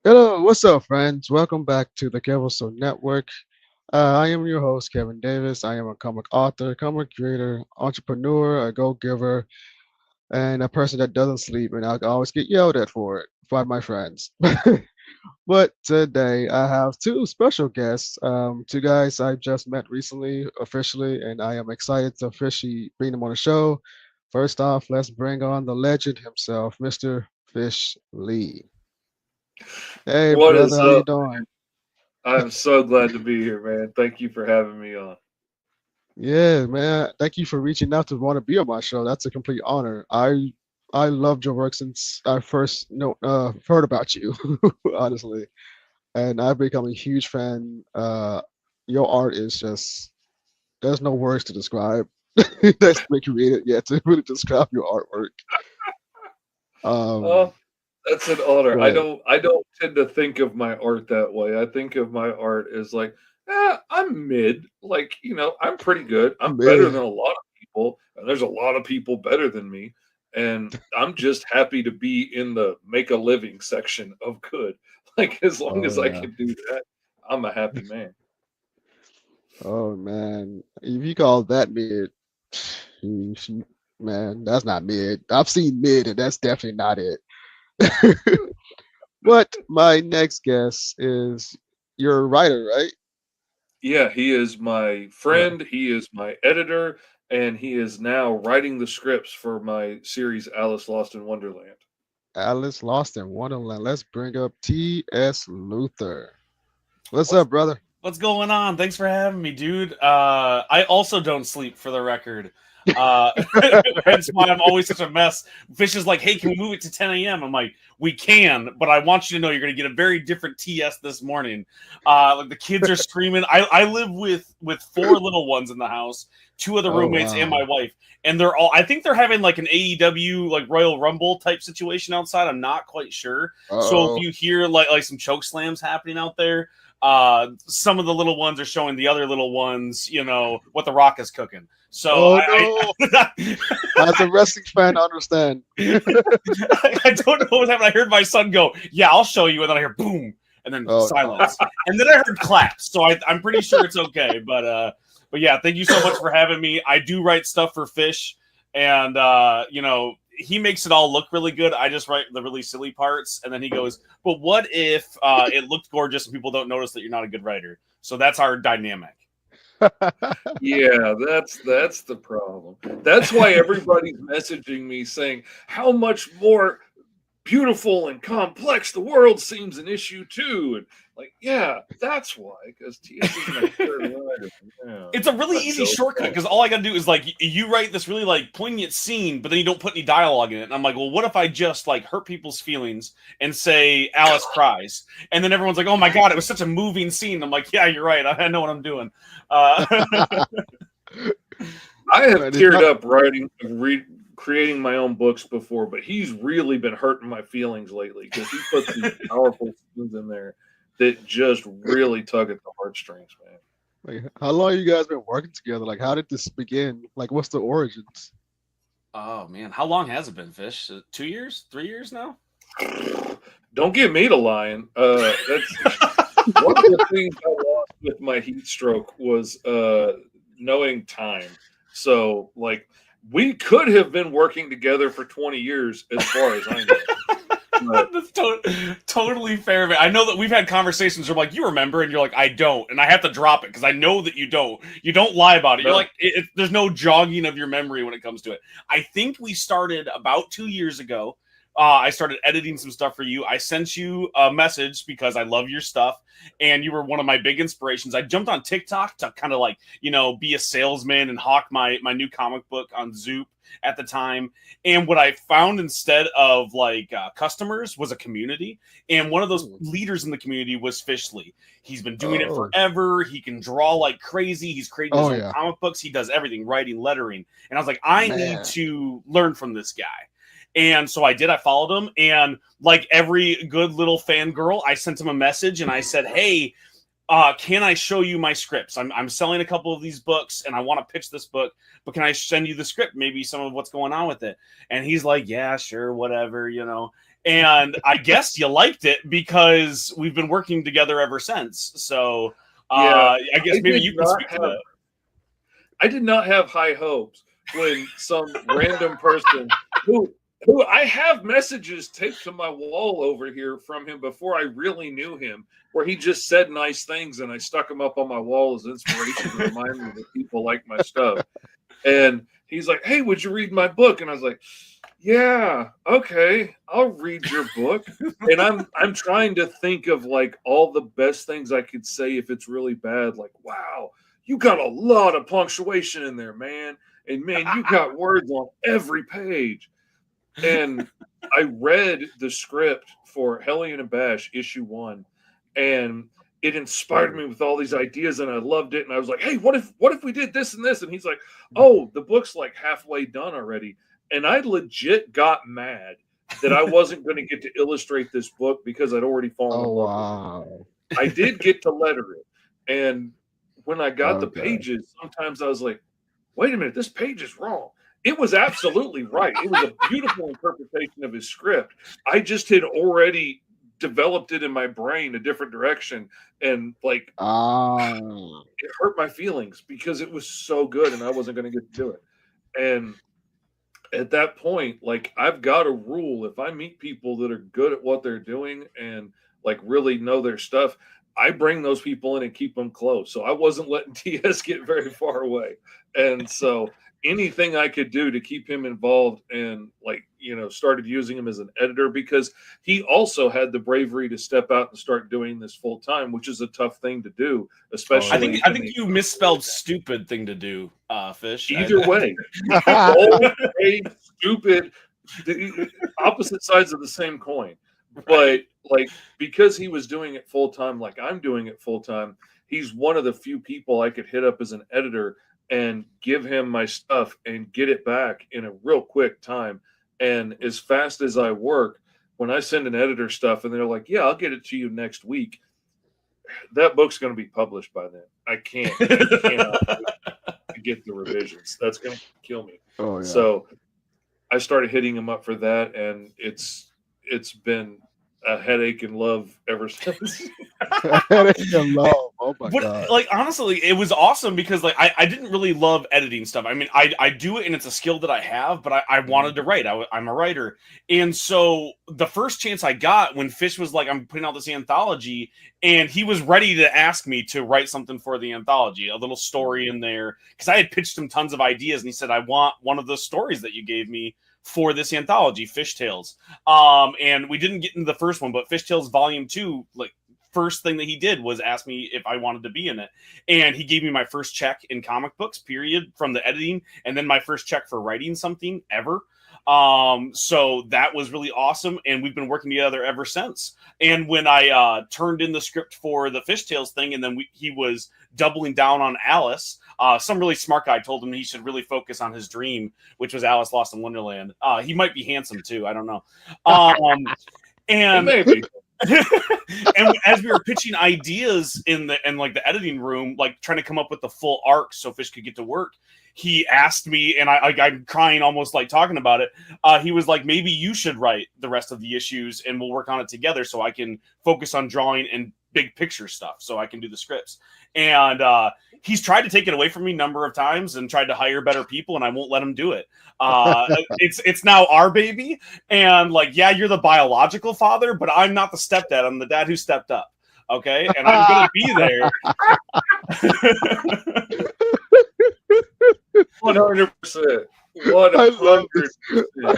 Hello, what's up, friends? Welcome back to the Kevirsyle Network. I am your host, Kevin Davis. I am a comic author, comic creator, entrepreneur, a go-giver, and a person that doesn't sleep, and I always get yelled at for it by my friends. But today I have two special guests, two guys I just met recently, officially, and I am excited to officially bring them on the show. First off, let's bring on the legend himself, Mr. Fish Lee. Hey, What brother, is how you up? doing? I'm so glad to be here, man. Thank you for having me on. Yeah, man. Thank you for reaching out to want to be on my show. That's a complete honor. I loved your work since I first heard about you, honestly, and I've become a huge fan. Your art is just there's no words to describe. That's been created yet to really describe your artwork. Um, Oh, that's an honor. I but don't I don't tend to think of my art that way. I think of my art as like, I'm mid. I'm pretty good. I'm better man, than a lot of people, and there's a lot of people better than me. And I'm just happy to be in the make a living section of good. Like as long oh as I yeah, can do that, I'm a happy man. oh man, if you call that mid, sheesh, man, that's not mid. I've seen mid, and that's definitely not it. But my next guest is you're a writer, right? Yeah, he is my Yeah. friend, he is my editor, and he is now writing the scripts for my series Alice Lost in Wonderland. Alice Lost in Wonderland. Let's bring up T.S. Luther. What's What's up, brother? what's going on? Thanks for having me, dude. I also don't sleep for the record. Hence why I'm always such a mess. Fish is like, hey, can we move it to 10 a.m.? I'm like, we can, but I want you to know you're gonna get a very different TS this morning. Like the kids are screaming. I live with four little ones in the house, two of the Oh roommates and my wow. wife, and they're all I think they're having like an AEW like Royal Rumble type situation outside. I'm not quite sure. So if Uh-oh. you hear like some choke slams happening out there, some of the little ones are showing the other little ones, what the Rock is cooking. So Oh no. As a wrestling fan, I understand. I don't know what happened. I heard my son go, "Yeah, I'll show you," and then I hear boom, and then Oh no. silence, and then I heard claps. So I'm pretty sure it's okay. But yeah, thank you so much for having me. I do write stuff for Fish, and he makes it all look really good. I just write the really silly parts, and then he goes, "But what if it looked gorgeous and people don't notice that you're not a good writer?" So that's our dynamic. Yeah, that's the problem. That's why everybody's messaging me saying how much more beautiful and complex the world seems an issue too. And like, yeah, that's why, because TS is my third writer. Yeah. It's a really Not easy joking. shortcut because all I got to do is like you write this really like poignant scene, but then you don't put any dialogue in it. And I'm like, well, what if I just like hurt people's feelings and say Alice cries, and then everyone's like, oh my god, it was such a moving scene. I'm like, yeah, you're right. I know what I'm doing. Uh, I have Man, it's teared not up creating my own books before, but he's really been hurting my feelings lately because he puts these powerful scenes in there that just really tug at the heartstrings, man. like how long you guys been working together? Like how did this begin? Like what's the origins? oh man, how long has it been, Fish? 2 years, 3 years now? Don't get me to lying. That's one of the things I lost with my heat stroke was knowing time. So, like, we could have been working together for 20 years, as far as I know. But That's totally fair. Man. I know that we've had conversations where I'm like, you remember, and you're like, I don't, and I have to drop it because I know that you don't. You don't lie about it. You're no, like, there's no jogging of your memory when it comes to it. I think we started about 2 years ago. I started editing some stuff for you. I sent you a message because I love your stuff, and you were one of my big inspirations. I jumped on TikTok to kind of like be a salesman and hawk my new comic book on Zoop at the time. And what I found instead of like customers was a community. And one of those Hmm. leaders in the community was Fishley. He's been doing it Oh. forever. He can draw like crazy. He's creating his Oh own yeah. comic books. He does everything, writing, lettering. And I was like, I need Man. to learn from this guy. And so I did. I followed him. And like every good little fangirl, I sent him a message and I said, hey, can I show you my scripts? I'm selling a couple of these books and I want to pitch this book, but can I send you the script? Maybe some of what's going on with it. And he's like, yeah, sure, whatever. and I guess you liked it because we've been working together ever since. So I guess maybe you can speak to that. I did not have high hopes when some random person who I have messages taped to my wall over here from him before I really knew him, where he just said nice things and I stuck them up on my wall as inspiration to remind me that people like my stuff. And he's like, "Hey, would you read my book?" And I was like, "Yeah, okay, I'll read your book." And I'm trying to think of like all the best things I could say if it's really bad. Like, wow, you got a lot of punctuation in there, man. And man, you got words on every page. And I read the script for Hellion and Bash issue 1, and it inspired me with all these ideas, and I loved it. And I was like, "Hey, what if we did this and this?" And he's like, "Oh, the book's like halfway done already." And I legit got mad that I wasn't going to get to illustrate this book because I'd already fallen in love with it. I did get to letter it, and when I got the pages, sometimes I was like, "Wait a minute, this page is wrong." It was absolutely right. It was a beautiful interpretation of his script. I just had already developed it in my brain a different direction, and like it hurt my feelings because it was so good and I wasn't going to get to do it. And at that point, like, I've got a rule: if I meet people that are good at what they're doing and like really know their stuff, I bring those people in and keep them close. So I wasn't letting TS get very far away. And so anything I could do to keep him involved, and like, started using him as an editor, because he also had the bravery to step out and start doing this full time, which is a tough thing to do, especially. I think you misspelled stupid thing to do, Fish. Either way, old, stupid, the opposite sides of the same coin. But like, because he was doing it full time, like I'm doing it full time, he's one of the few people I could hit up as an editor and give him my stuff and get it back in a real quick time. And as fast as I work, when I send an editor stuff and they're like, "Yeah, I'll get it to you next week," that book's going to be published by then. I cannot get the revisions. That's going to kill me. Oh, yeah. So I started hitting him up for that, and it's been a headache and love ever since. Headache and love. Oh my god! Like, honestly, it was awesome because like I didn't really love editing stuff. I mean, I do it and it's a skill that I have, but I wanted to write. I'm a writer, and so the first chance I got when Fish was like, "I'm putting out this anthology," and he was ready to ask me to write something for the anthology, a little story in there, because I had pitched him tons of ideas, and he said, "I want one of the stories that you gave me for this anthology, Fish Tales." And we didn't get into the first one, but Fish Tales Volume 2, like, first thing that he did was ask me if I wanted to be in it. And he gave me my first check in comic books, period, from the editing, and then my first check for writing something ever. So that was really awesome, and we've been working together ever since. And when I turned in the script for the Fish Tales thing, and then he was doubling down on Alice, some really smart guy told him he should really focus on his dream, which was Alice Lost in Wonderland. He might be handsome too, I don't know. And maybe. And as we were pitching ideas in the editing room, like trying to come up with the full arc so Fish could get to work, he asked me, and I'm crying almost like talking about it. He was like, "Maybe you should write the rest of the issues and we'll work on it together so I can focus on drawing and big picture stuff so I can do the scripts." And he's tried to take it away from me a number of times and tried to hire better people, and I won't let him do it. It's now our baby, and like, yeah, you're the biological father, but I'm not the stepdad. I'm the dad who stepped up. Okay, and I'm gonna be there. 100%. I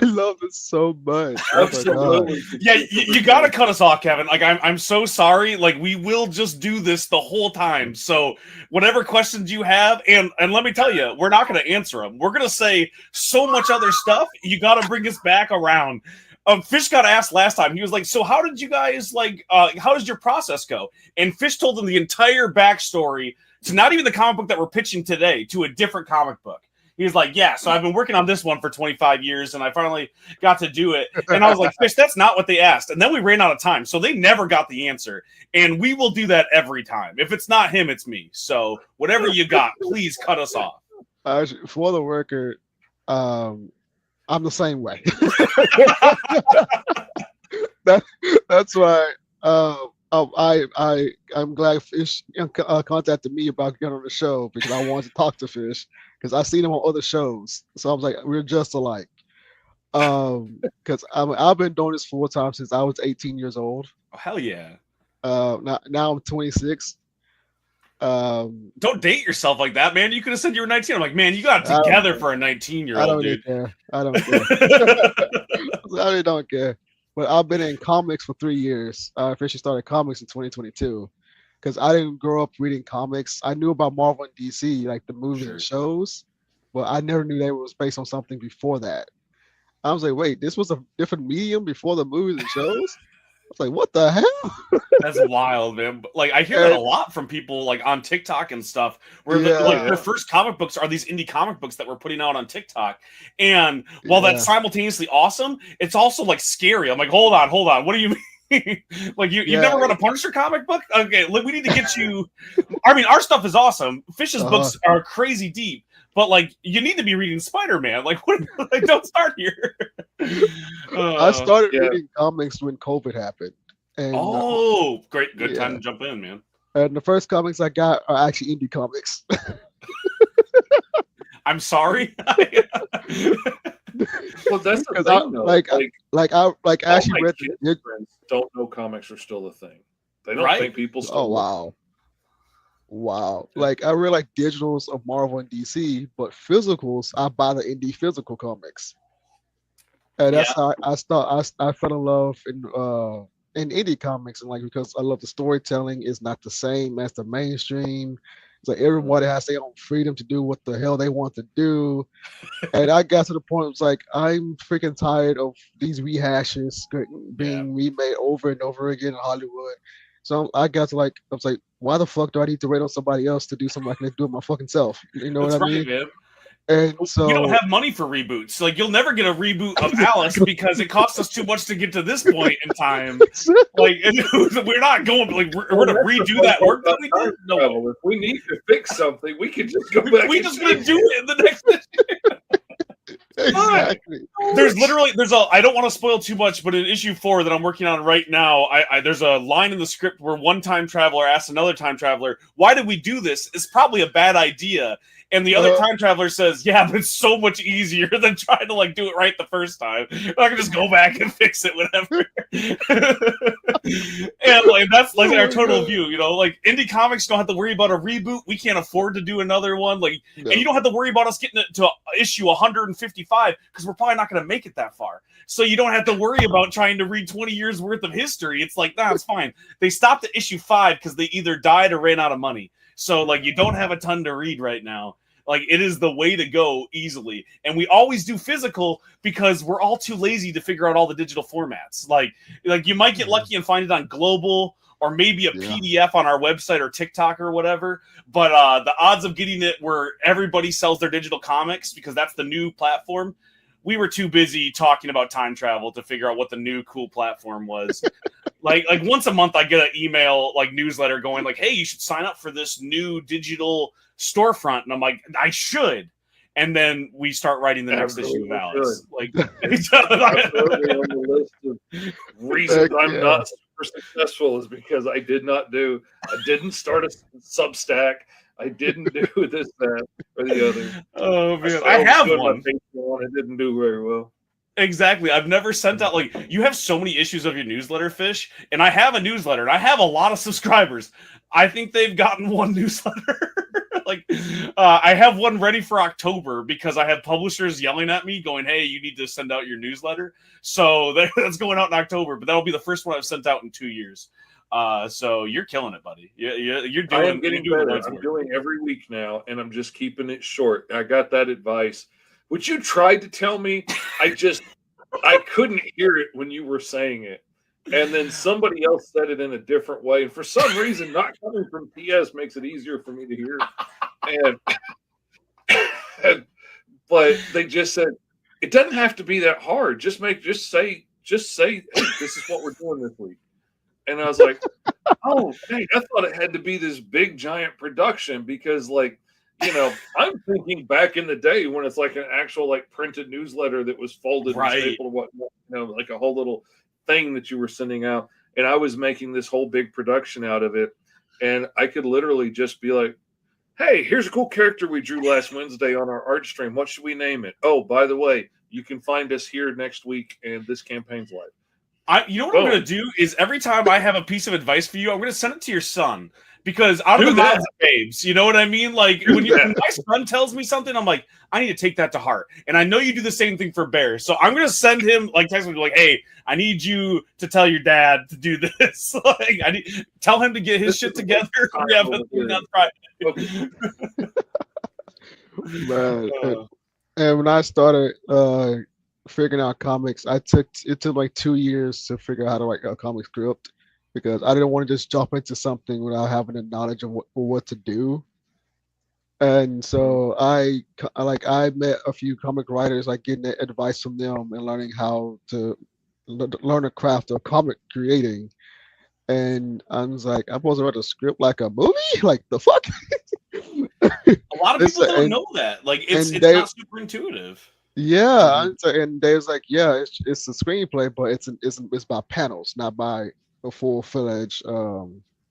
love this so much. Absolutely. Oh, yeah, you got to cut us off, Kevin. Like, I'm so sorry. Like, we will just do this the whole time. So whatever questions you have, and let me tell you, we're not going to answer them. We're going to say so much other stuff. You got to bring us back around. Fish got asked last time. He was like, "So how did you guys how does your process go?" And Fish told him the entire backstory to not even the comic book that we're pitching today, to a different comic book. He was like, "Yeah, so I've been working on this one for 25 years, and I finally got to do it." And I was like, "Fish, that's not what they asked." And then we ran out of time, so they never got the answer. And we will do that every time. If it's not him, it's me. So whatever you got, please cut us off. For the record, I'm the same way. that, that's why. I'm glad Fish contacted me about getting on the show because I wanted to talk to Fish because I seen him on other shows. So I was like, we're just alike. Because I've been doing this full time since I was 18 years old. Oh, hell yeah. Now I'm 26. Don't date yourself like that, man. You could have said you were 19. I'm like, man, you got it I don't together care. for a I 19-year-old, don't really dude. care. I don't care. I really don't care. But I've been in comics for 3 years. I officially started comics in 2022 because I didn't grow up reading comics. I knew about Marvel and DC, like the movies and Sure. shows, but I never knew they was based on something before that. I was like, wait, this was a different medium before the movies and shows? I was like, what the hell? That's wild, man. But, like, I hear that a And lot from people, like on TikTok and stuff, where like yeah, their first comic books are these indie comic books that we're putting out on TikTok. And while that's yeah, simultaneously awesome, it's also like scary. I'm like, hold on. What do you mean? Like you've yeah. never read a Punisher comic book? Okay, look, we need to get you. I mean, our stuff is awesome. Fish's Uh-huh. books are crazy deep, but like you need to be reading Spider-Man. Like, what? Like, don't start here. I Uh, started Yeah. reading comics when COVID happened. And oh, great, good time yeah, to jump in, man. and the first comics I got are actually indie comics. I'm sorry. Well, that's the Because I thing, though. like I All actually my read kids' the friends don't know comics are still a thing. They don't Right? think people oh still. wow. Wow. Like I read like digitals of Marvel and DC, but physicals, I buy the indie physical comics. And Yeah. that's how I start I fell in love in indie comics and like because I love the storytelling is not the same as the mainstream. It's like everybody has their own freedom to do what the hell they want to do. And I got to the point, it's like I'm freaking tired of these rehashes Yeah. being remade over and over again in Hollywood. So I got to like, I was like, why the fuck do I need to wait on somebody else to do something I can do it my fucking self? You know what That's I right, mean? man. And We don't so have money for reboots. Like you'll never get a reboot of Alice because it costs us too much to get to this point in time. Like we're not going like we're Well, to that's the redo fun that part work that about we time did. No way. travel. If we need to fix something, we can just go back. We and just gonna change do it in the next. exactly. There's literally I don't want to spoil too much, but in issue 4 that I'm working on right now, there's a line in the script where one time traveler asks another time traveler, "Why did we do this? It's probably a bad idea." And the other time traveler says, "Yeah, but it's so much easier than trying to like do it right the first time. I can just go back and fix it whenever." And like that's like Oh our my total God. view, you know. Like indie comics don't have to worry about a reboot. We can't afford to do another one. Like, and you No. don't have to worry about us getting it to issue 155 because we're probably not going to make it that far. So you don't have to worry about trying to read 20 years worth of history. It's like, nah, it's fine. They stopped at issue 5 because they either died or ran out of money. So like you don't have a ton to read right now. Like it is the way to go easily. And we always do physical because we're all too lazy to figure out all the digital formats. Like you might get lucky and find it on Global or maybe a Yeah. PDF on our website or TikTok or whatever. But the odds of getting it where everybody sells their digital comics because that's the new platform. We were too busy talking about time travel to figure out what the new cool platform was. like once a month I get an email like newsletter going like, "Hey, you should sign up for this new digital storefront." And I'm like, "I should." And then we start writing the next issue of Alice. Like Absolutely on the list of reasons Heck I'm yeah. not super successful is because I didn't start a Substack. I didn't do this, that, or the other. Oh man, started I have doing my one. Patreon. I didn't do very well. Exactly. I've never sent out like you have so many issues of your newsletter, Fish, and I have a newsletter and I have a lot of subscribers. I think they've gotten one newsletter. Like I have one ready for October because I have publishers yelling at me going, "Hey, you need to send out your newsletter." So that's going out in October, but that'll be the first one I've sent out in 2 years. So you're killing it, buddy. You're I doing am getting you're doing the better. Lord's I'm work. doing every week now, and I'm just keeping it short. I got that advice, which you tried to tell me. I couldn't hear it when you were saying it. And then somebody else said it in a different way. And for some reason, not coming from TS makes it easier for me to hear. But they just said, it doesn't have to be that hard. Just say, hey, this is what we're doing this week. And I was like, oh, dang, I thought it had to be this big giant production because I'm thinking back in the day when it's like an actual like printed newsletter that was folded and Right. stapled and whatnot, like a whole little thing that you were sending out, and I was making this whole big production out of it, and I could literally just be like, "Hey, here's a cool character we drew last Wednesday on our art stream. What should we name it? Oh, by the way, you can find us here next week, and this campaign's live." You know what I'm Boom. going to do is every time I have a piece of advice for you, I'm going to send it to your son. Because out of Do the mouths that. of babes, you know what I mean? Like Do when that. my son tells me something, I'm like, I need to take that to heart. And I know you do the same thing for Bear. So I'm gonna send him like text me like, hey, I need you to tell your dad to do this. Like I need tell him to get his shit together. We have a thing on Friday. Okay. Man, and when I started figuring out comics, it took like 2 years to figure out how to write a comic script because I didn't want to just jump into something without having the knowledge of what to do. And so I met a few comic writers, like getting advice from them and learning how to learn the craft of comic creating. And I was like, I'm supposed to write a script like a movie? Like the fuck? A lot of It's people don't and know that. Like it's and they not super intuitive. yeah, and they was like, yeah, it's a screenplay, but it's by panels, not by a full fledged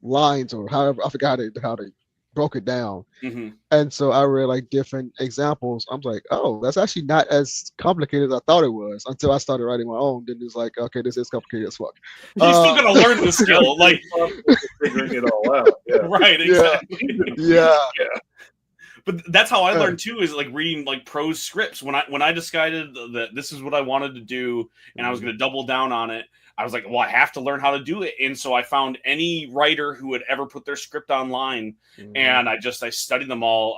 lines or however I forgot how they broke it down. Mm-hmm. And so I read like different examples. I'm like, oh, that's actually not as complicated as I thought it was until I started writing my own. Then it's like, okay, this is complicated as fuck. You still gotta learn the skill, like figuring it all out. Yeah. right, exactly. Yeah. But that's how I learned too, is like reading like prose scripts. When I decided that this is what I wanted to do and I was going to double down on it, I was like, well, I have to learn how to do it. And so I found any writer who had ever put their script online, and I studied them all.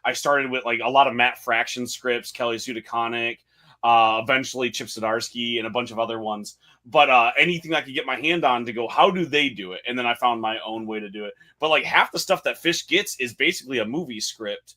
I started with like a lot of Matt Fraction scripts, Kelly Sudaconic, eventually Chip Zdarsky, and a bunch of other ones. But anything I could get my hand on to go, how do they do it? And then I found my own way to do it. But like half the stuff that Fish gets is basically a movie script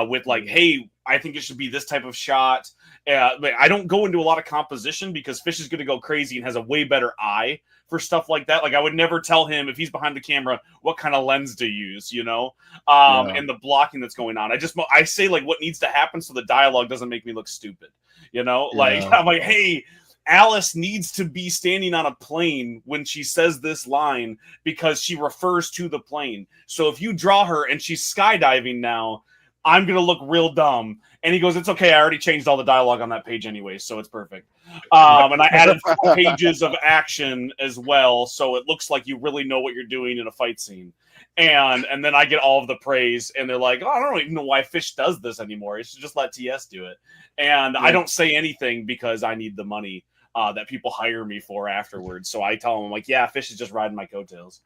with like, hey, I think it should be this type of shot. But I don't go into a lot of composition because Fish is going to go crazy and has a way better eye for stuff like that. Like I would never tell him if he's behind the camera what kind of lens to use, you know, and the blocking that's going on. I say like what needs to happen so the dialogue doesn't make me look stupid, you know. Like I'm like, hey, Alice needs to be standing on a plane when she says this line because she refers to the plane. So if you draw her and she's skydiving now, I'm going to look real dumb. And he goes, it's okay. I already changed all the dialogue on that page anyway, so it's perfect. And I added 4 pages of action as well, so it looks like you really know what you're doing in a fight scene. And then I get all of the praise, and they're like, oh, I don't even know why Fish does this anymore. You should just let TS do it. And I don't say anything because I need the money that people hire me for afterwards. So I tell them, I'm like, yeah, Fish is just riding my coattails.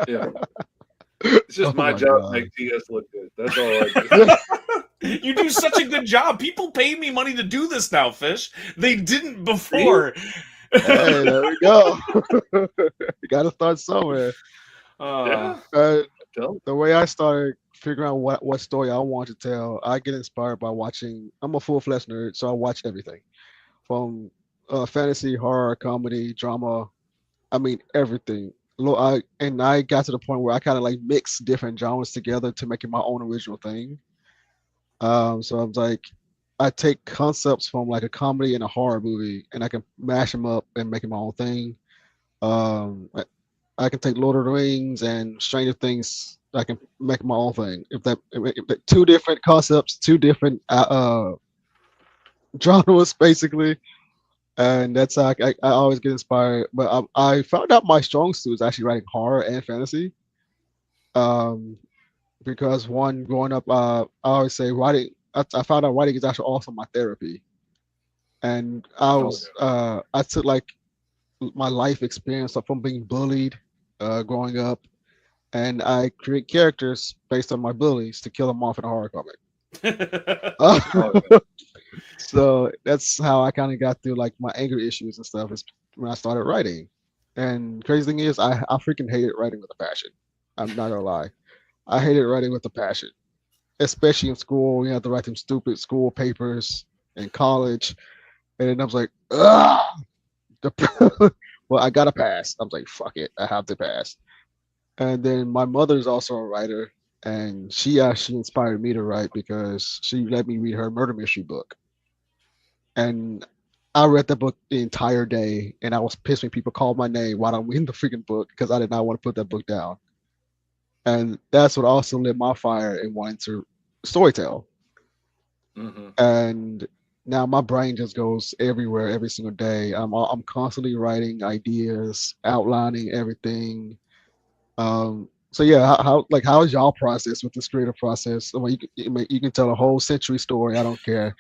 Yeah. It's just my job to make TS look good. That's all I do. You do such a good job. People pay me money to do this now, Fish. They didn't before. Hey, there we go. You got to start somewhere. The way I started figuring out what story I want to tell, I get inspired by watching. I'm a full-fledged nerd, so I watch everything from fantasy, horror, comedy, drama. I mean, everything. I got to the point where I kind of like mix different genres together to make it my own original thing. So I was like, I take concepts from like a comedy and a horror movie, and I can mash them up and make it my own thing. I can take Lord of the Rings and Stranger Things. I can make my own thing. If that 2 different concepts, 2 different genres, basically. And that's how I always get inspired. But I found out my strong suit is actually writing horror and fantasy. Because one, growing up, I always say writing. I found out writing is actually also my therapy. And I took like my life experience from being bullied growing up, and I create characters based on my bullies to kill them off in a horror comic. So that's how I kind of got through like my anger issues and stuff, is when I started writing. And crazy thing is, I freaking hated writing with a passion. I'm not gonna lie, I hated writing with a passion, especially in school. You have to write them stupid school papers in college, and then I was like, ah. Well, I got to pass. I was like, fuck it, I have to pass. And then my mother's also a writer, and she actually inspired me to write because she let me read her murder mystery book. And I read the book the entire day, and I was pissed when people called my name while I'm reading the freaking book because I did not want to put that book down. And that's what also lit my fire in wanting to storytell. Mm-hmm. And now my brain just goes everywhere every single day. I'm constantly writing ideas, outlining everything. So yeah, how is y'all process with this creative process? I mean, you can tell a whole century story. I don't care.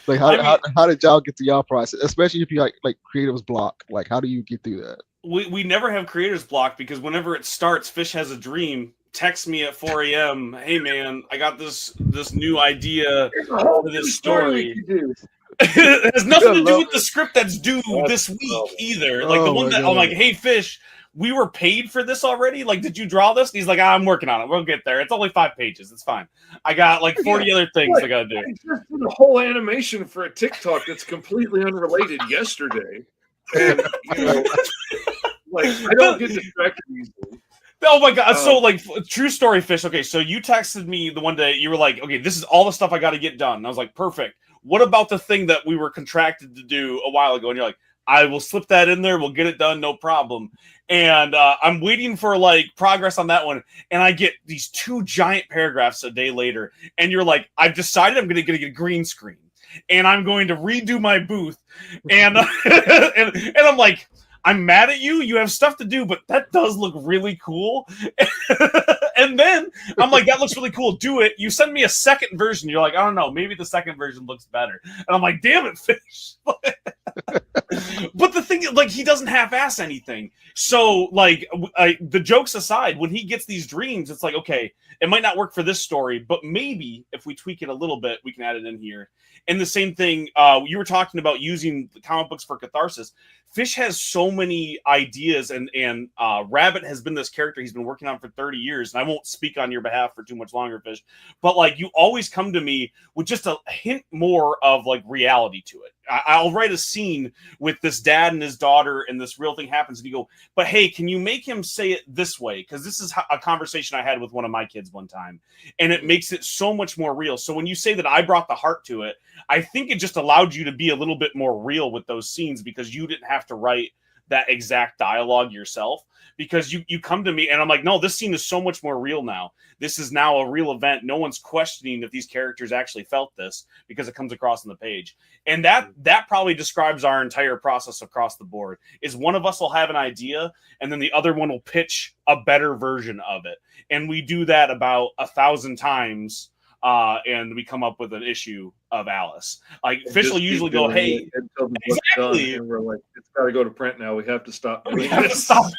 Like I mean, how did y'all get to y'all process, especially if you like creatives block? Like how do you get through that? we never have creators block because whenever it starts, Fish has a dream. Text me at 4 a.m. Hey man, I got this new idea There's a whole for new this story we story. could do. It has nothing I to do love with the it. script that's due That's this the week problem. either. Like the Oh one my that I'm like, god. hey Fish, we were paid for this already. Like, did you draw this? And he's like, I'm working on it. We'll get there. It's only 5 pages. It's fine. I got like 40 Yeah, other things I gotta do. I just did a whole animation for a TikTok that's completely unrelated yesterday, and like I don't get distracted easily. Oh my god! So Um, like, true story, Fish. Okay, so you texted me the one day. You were like, "Okay, this is all the stuff I got to get done." And I was like, "Perfect." What about the thing that we were contracted to do a while ago? And you're like, "I will slip that in there. We'll get it done, no problem." And I'm waiting for like progress on that one, and I get these 2 giant paragraphs a day later, and you're like, "I've decided I'm going to get a green screen, and I'm going to redo my booth," and and I'm like. I'm mad at you. You have stuff to do, but that does look really cool. And then I'm like, that looks really cool. Do it. You send me a second version. You're like, I don't know. Maybe the second version looks better. And I'm like, damn it, Fish. But the thing is, like, he doesn't half-ass anything. So, like, the jokes aside, when he gets these dreams, it's like, okay, it might not work for this story, but maybe if we tweak it a little bit, we can add it in here. And the same thing, you were talking about using comic books for catharsis. Fish has so many ideas, and Rabbit has been this character he's been working on for 30 years. And I won't speak on your behalf for too much longer, Fish, but like you always come to me with just a hint more of like reality to it. I'll write a scene with this dad and his daughter, and this real thing happens, and you go, "But hey, can you make him say it this way?" Because this is a conversation I had with one of my kids one time, and it makes it so much more real. So when you say that I brought the heart to it, I think it just allowed you to be a little bit more real with those scenes because you didn't have to write that exact dialogue yourself, because you come to me and I'm like, no, this scene is so much more real now. This is now a real event. No one's questioning if these characters actually felt this because it comes across on the page. And that probably describes our entire process across the board. Is one of us will have an idea and then the other one will pitch a better version of it. And we do that about 1,000 times. And we come up with an issue of Alice. Like Fish will usually go, "Hey, until the book's done, exactly." and we're like, it's got to go to print now. We have to stop We doing have to this. stop.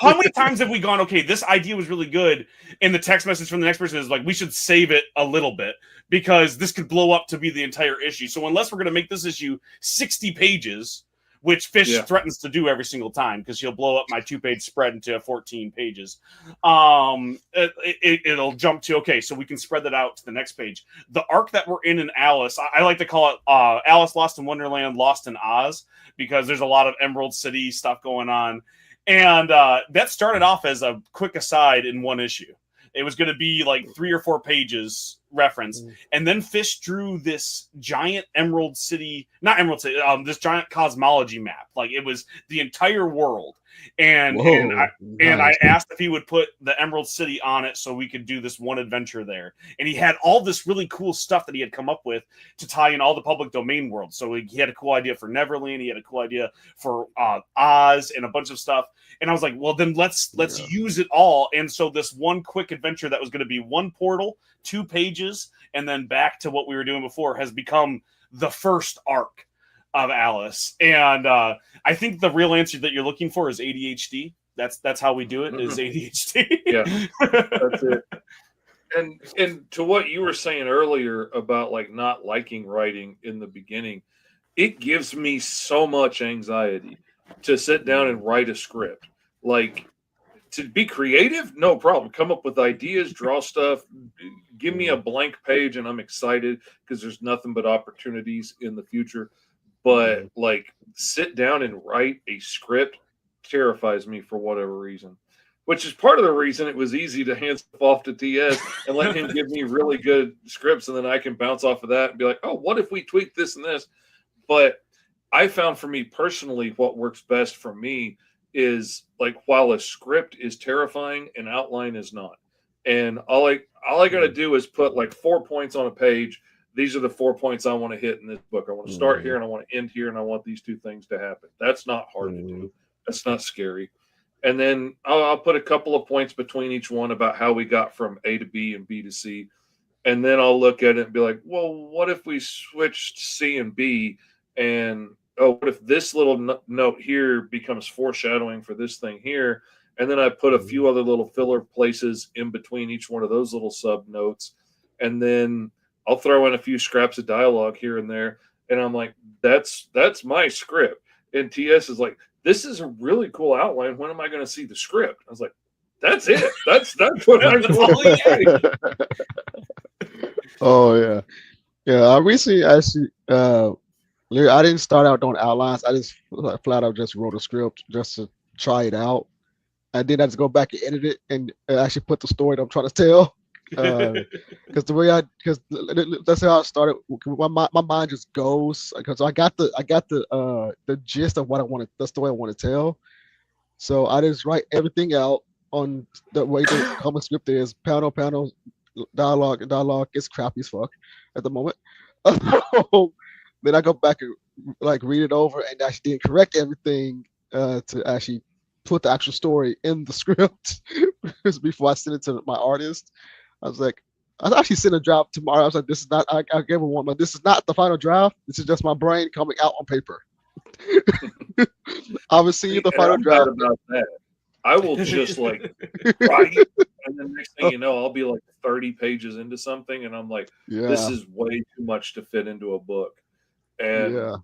How many times have we gone, okay, this idea was really good, and the text message from the next person is like, we should save it a little bit because this could blow up to be the entire issue. So unless we're going to make this issue 60 pages, which Fish threatens to do every single time because he'll blow up my 2-page spread into 14 pages. It'll jump to, okay, so we can spread that out to the next page. The arc that we're in Alice, I like to call it Alice Lost in Wonderland, Lost in Oz, because there's a lot of Emerald City stuff going on. And that started off as a quick aside in one issue. It was going to be like 3 or 4 pages reference. And then Fish drew this giant Emerald City, not Emerald City, this giant cosmology map. Like it was the entire world. And I asked if he would put the Emerald City on it so we could do this one adventure there. And he had all this really cool stuff that he had come up with to tie in all the public domain worlds. So he had a cool idea for Neverland. He had a cool idea for Oz and a bunch of stuff. And I was like, well, then let's use it all. And so this one quick adventure that was going to be 1 portal, 2 pages, and then back to what we were doing before has become the first arc of Alice. And I think the real answer that you're looking for is ADHD. That's how we do it, is ADHD. Yeah, that's it. And to what you were saying earlier about like not liking writing in the beginning, it gives me so much anxiety to sit down and write a script. Like, to be creative, no problem. Come up with ideas, draw stuff, give me a blank page, and I'm excited because there's nothing but opportunities in the future. But like, sit down and write a script terrifies me for whatever reason. Which is part of the reason it was easy to hand stuff off to TS and let him give me really good scripts, and then I can bounce off of that and be like, oh, what if we tweak this and this? But I found for me personally, what works best for me is like while a script is terrifying, an outline is not. And all I got to Mm, do is put like 4 points on a page. These are the 4 points I want to hit in this book. I want to start here mm, and I want to end here and I want these two things to happen. That's not hard to mm, do. That's not scary. And then I'll put a couple of points between each one about how we got from A to B and B to C. And then I'll look at it and be like, well, what if we switched C and B? And oh, what if this little note here becomes foreshadowing for this thing here? And then I put a mm. few other little filler places in between each one of those little sub notes. And then I'll throw in a few scraps of dialogue here and there. And I'm like, that's my script. And TS is like, this is a really cool outline. When am I going to see the script? I was like, that's it. That's what I'm That's going all you to got. say. Oh yeah, yeah. I recently actually, I didn't start out doing outlines. I just like, flat out just wrote a script just to try it out, and then I just go back and edit it and actually put the story that I'm trying to tell. Because the way because that's how I started. My mind just goes because I got the gist of what I want to, the story I want to tell. So I just write everything out on the way the common script is panel panel dialogue and dialogue is crappy as fuck at the moment. Then I go back and like read it over and actually then correct everything to actually put the actual story in the script before I send it to my artist. I was like, I actually sent a draft tomorrow. I was like, this is not. I gave her one, but this is not the final draft. This is just my brain coming out on paper. I will see you See, the and final I'm bad draft. about that. I will just like write, and the next thing you know, I'll be like 30 pages into something, and I'm like, this Yeah, is way too much to fit into a book. And yeah.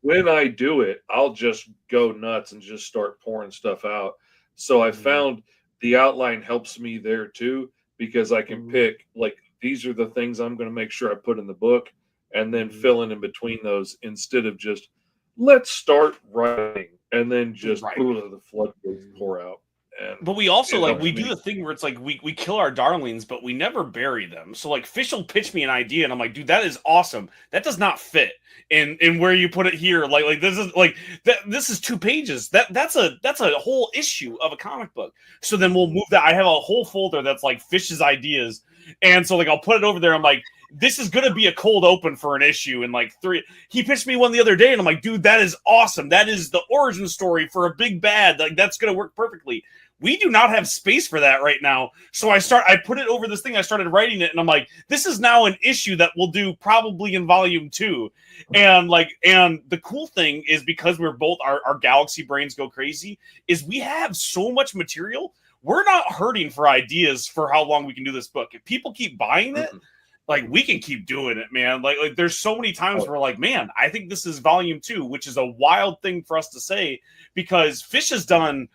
when I do it, I'll just go nuts and just start pouring stuff out. So I Mm, found the outline helps me there too, because I can mm, pick like these are the things I'm going to make sure I put in the book and then mm, fill in between those instead of just let's start writing and then just Right. the floodgates mm, pour out. And But we also it like helps we do me. the thing where it's like we kill our darlings, but we never bury them. So like Fish will pitch me an idea, and I'm like, dude, that is awesome. That does not fit in where you put it here. Like this is like that. This is 2 pages. That's a whole issue of a comic book. So then we'll mm, move that. I have a whole folder that's like Fish's ideas, and so like I'll put it over there. I'm like, this is gonna be a cold open for an issue in like 3. He pitched me one the other day, and I'm like, dude, that is awesome. That is the origin story for a big bad. Like that's gonna work perfectly. We do not have space for that right now. So I put it over this thing. I started writing it, and I'm like, this is now an issue that we'll do probably in volume 2. And the cool thing is because we're both our galaxy brains go crazy, is we have so much material. We're not hurting for ideas for how long we can do this book. If people keep buying it, Mm-mm. like we can keep doing it, man. Like there's so many times Oh, where like, man, I think this is volume 2, which is a wild thing for us to say because Fish has done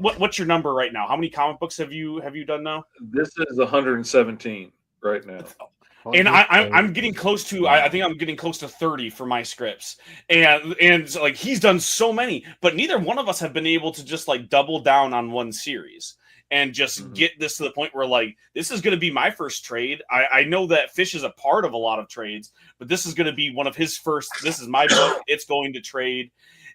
what's your number right now? How many comic books have you done now? this is 117 right now. And I'm getting 117. close to I Wow. think I'm getting close to 30 for my scripts, and so, like he's done so many, but neither one of us have been able to just like double down on one series and just Mhm. get this to the point where like this is going to be my first trade. I know that Fish is a part of a lot of trades, but this is going to be one of his first. This is my book. It's going to trade,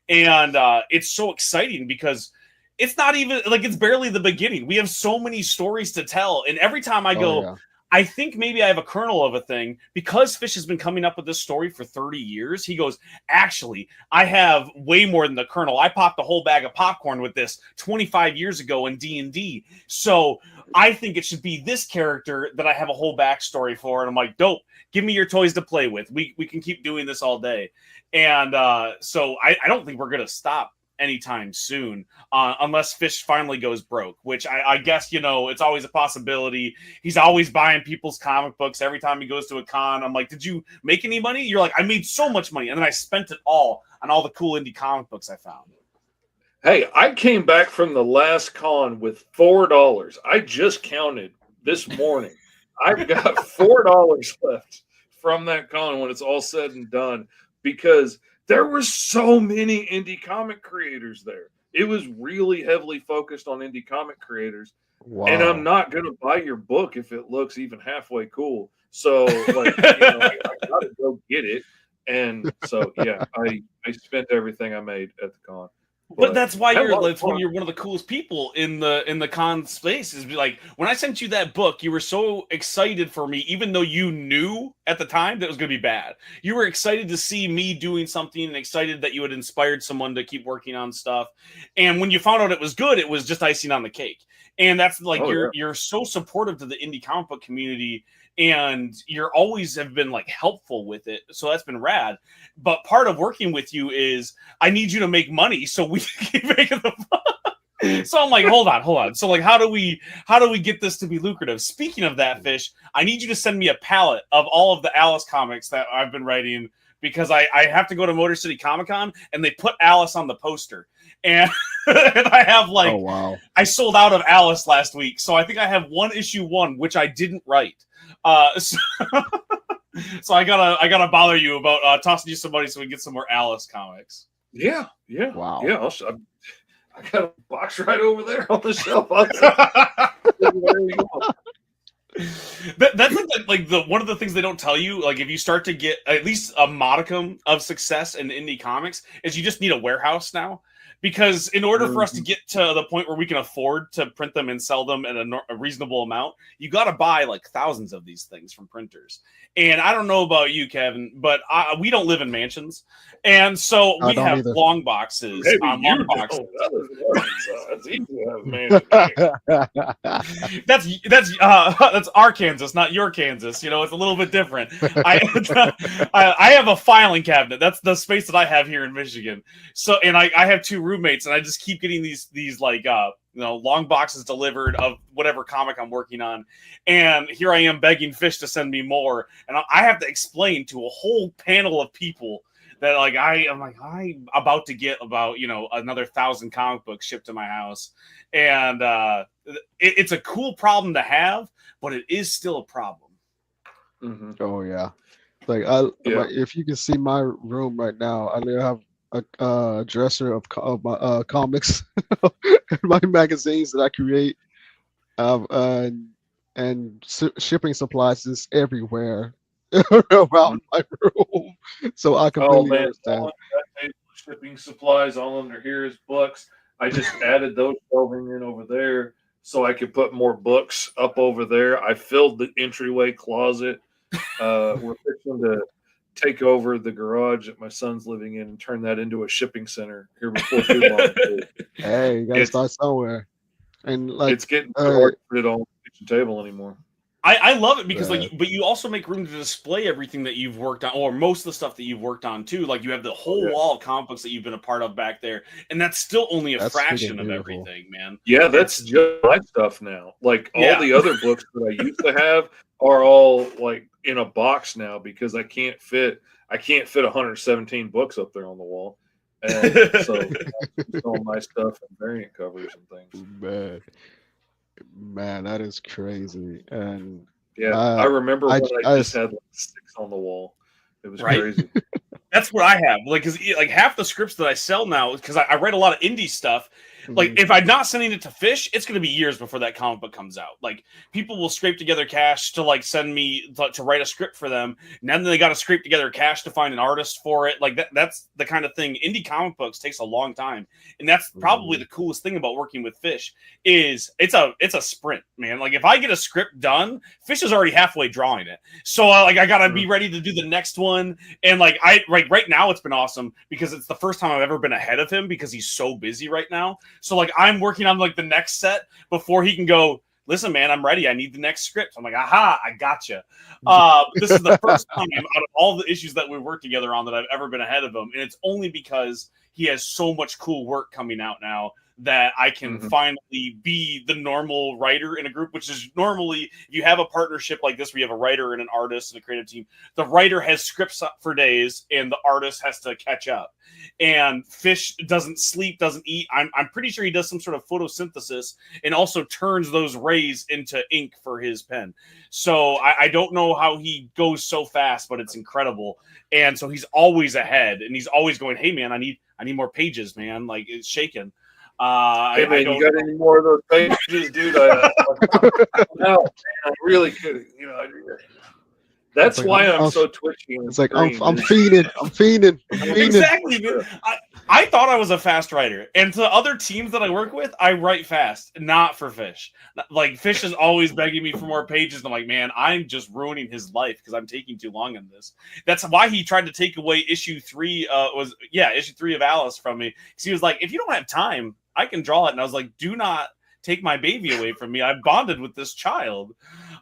and it's so exciting because it's not even like it's barely the beginning. We have so many stories to tell, and every time I Oh go, yeah. I think maybe I have a kernel of a thing because Fish has been coming up with this story for 30 years. He goes, actually, I have way more than the kernel. I popped a whole bag of popcorn with this 25 years ago in D&D. So I think it should be this character that I have a whole backstory for. And I'm like, dope, give me your toys to play with. We can keep doing this all day. And so I don't think we're going to stop anytime soon, unless Fish finally goes broke, which I guess, it's always a possibility. He's always buying people's comic books every time he goes to a con. I'm like, did you make any money? You're like, I made so much money. And then I spent it all on all the cool indie comic books I found. Hey, I came back from the last con with $4. I just counted this morning. I've got $4 left from that con when it's all said and done because there were so many indie comic creators there. It was really heavily focused on indie comic creators. And I'm Wow. not going to buy your book if it looks even halfway cool. So, like, I got to go get it. And so yeah, I spent everything I made at the con. But that's why I had a lot of that's when fun. you're one of the coolest people in the con space. Is like when I sent you that book, you were so excited for me, even though you knew at the time that it was going to be bad. You were excited to see me doing something, and excited that you had inspired someone to keep working on stuff. And when you found out it was good, it was just icing on the cake. And that's like Oh yeah. you're so supportive to the indie comic book community, and you're always have been like helpful with it. So that's been rad. But part of working with you is I need you to make money so we can keep making the fun. So I'm like, hold on. So like, how do we get this to be lucrative? Speaking of that, Fish, I need you to send me a palette of all of the Alice comics that I've been writing, because I have to go to Motor City Comic Con and they put Alice on the poster. And, and I have like, Oh wow. I sold out of Alice last week. So I think I have issue 1, which I didn't write. So, so I gotta bother you about tossing you some money so we can get some more Alice comics. Yeah. Wow. Yeah. I got a box right over there on the shelf. There you go. That's like the one of the things they don't tell you. Like if you start to get at least a modicum of success in indie comics, is you just need a warehouse now. Because in order for us to get to the point where we can afford to print them and sell them at a reasonable amount, you got to buy like thousands of these things from printers. And I don't know about you, Kevin, but we don't live in mansions. And so we have either. long boxes Maybe on you long boxes. It's easy to have man. That's Arkansas, not your Kansas. You know, it's a little bit different. I have a filing cabinet. That's the space that I have here in Michigan. So, and I have 2 roommates, and I just keep getting these like long boxes delivered of whatever comic I'm working on. And here I am begging Fish to send me more, and I have to explain to a whole panel of people that like I'm about to get about another 1,000 comic books shipped to my house, and it's a cool problem to have, but it is still a problem. Mm-hmm. Oh yeah. Like if you can see my room right now, I have a dresser of my comics, my magazines that I create, and shipping supplies is everywhere around my room. So I completely understand. All shipping supplies all under here is books. I just added those shelving in over there so I could put more books up over there. I filled the entryway closet. We're fixing to take over the garage that my son's living in and turn that into a shipping center here before too long. Hey, you gotta start somewhere. And like it's getting hard to put it on the kitchen table anymore. I love it because but you also make room to display everything that you've worked on, or most of the stuff that you've worked on too. Like you have the whole wall of comic books that you've been a part of back there, and that's still only a fraction of everything, man. Yeah, that's just my stuff now. Like all the other books that I used to have are all like in a box now because I can't fit 117 books up there on the wall. And so it's all my stuff and variant covers and things. Man, that is crazy. And yeah, I remember when I just had like 6 on the wall. It was crazy. That's what I have. Like, cause like half the scripts that I sell now, because I write a lot of indie stuff. Like, if I'm not sending it to Fish, it's going to be years before that comic book comes out. Like, people will scrape together cash to like send me to write a script for them, and then they got to scrape together cash to find an artist for it. Like that's the kind of thing. Indie comic books takes a long time, and that's probably the coolest thing about working with Fish is it's a sprint, man. Like, if I get a script done, Fish is already halfway drawing it, so like I got to be ready to do the next one. And like right now, it's been awesome because it's the first time I've ever been ahead of him because he's so busy right now. So like I'm working on like the next set before he can go, listen, man, I'm ready. I need the next script. I'm like, aha, I gotcha. This is the first time out of all the issues that we worked together on that I've ever been ahead of him. And it's only because he has so much cool work coming out now that I can finally be the normal writer in a group, which is normally, if you have a partnership like this, where you have a writer and an artist and a creative team, the writer has scripts up for days and the artist has to catch up. And Fish doesn't sleep, doesn't eat. I'm pretty sure he does some sort of photosynthesis and also turns those rays into ink for his pen. So I don't know how he goes so fast, but it's incredible. And so he's always ahead and he's always going, hey man, I need more pages, man. Like, it's shaking. Hey man, you got any more of those pages, dude? No, man, I really could. It's That's like why I'm so twitchy and it's like green. I'm fiending. I'm fiending. I'm fiending. Exactly, man. I thought I was a fast writer, and to other teams that I work with, I write fast, not for Fish. Like Fish is always begging me for more pages, and I'm like, man, I'm just ruining his life because I'm taking too long on this. That's why he tried to take away issue 3. Issue 3 of Alice from me because he was like, if you don't have time, I can draw it, and I was like, do not take my baby away from me. I've bonded with this child.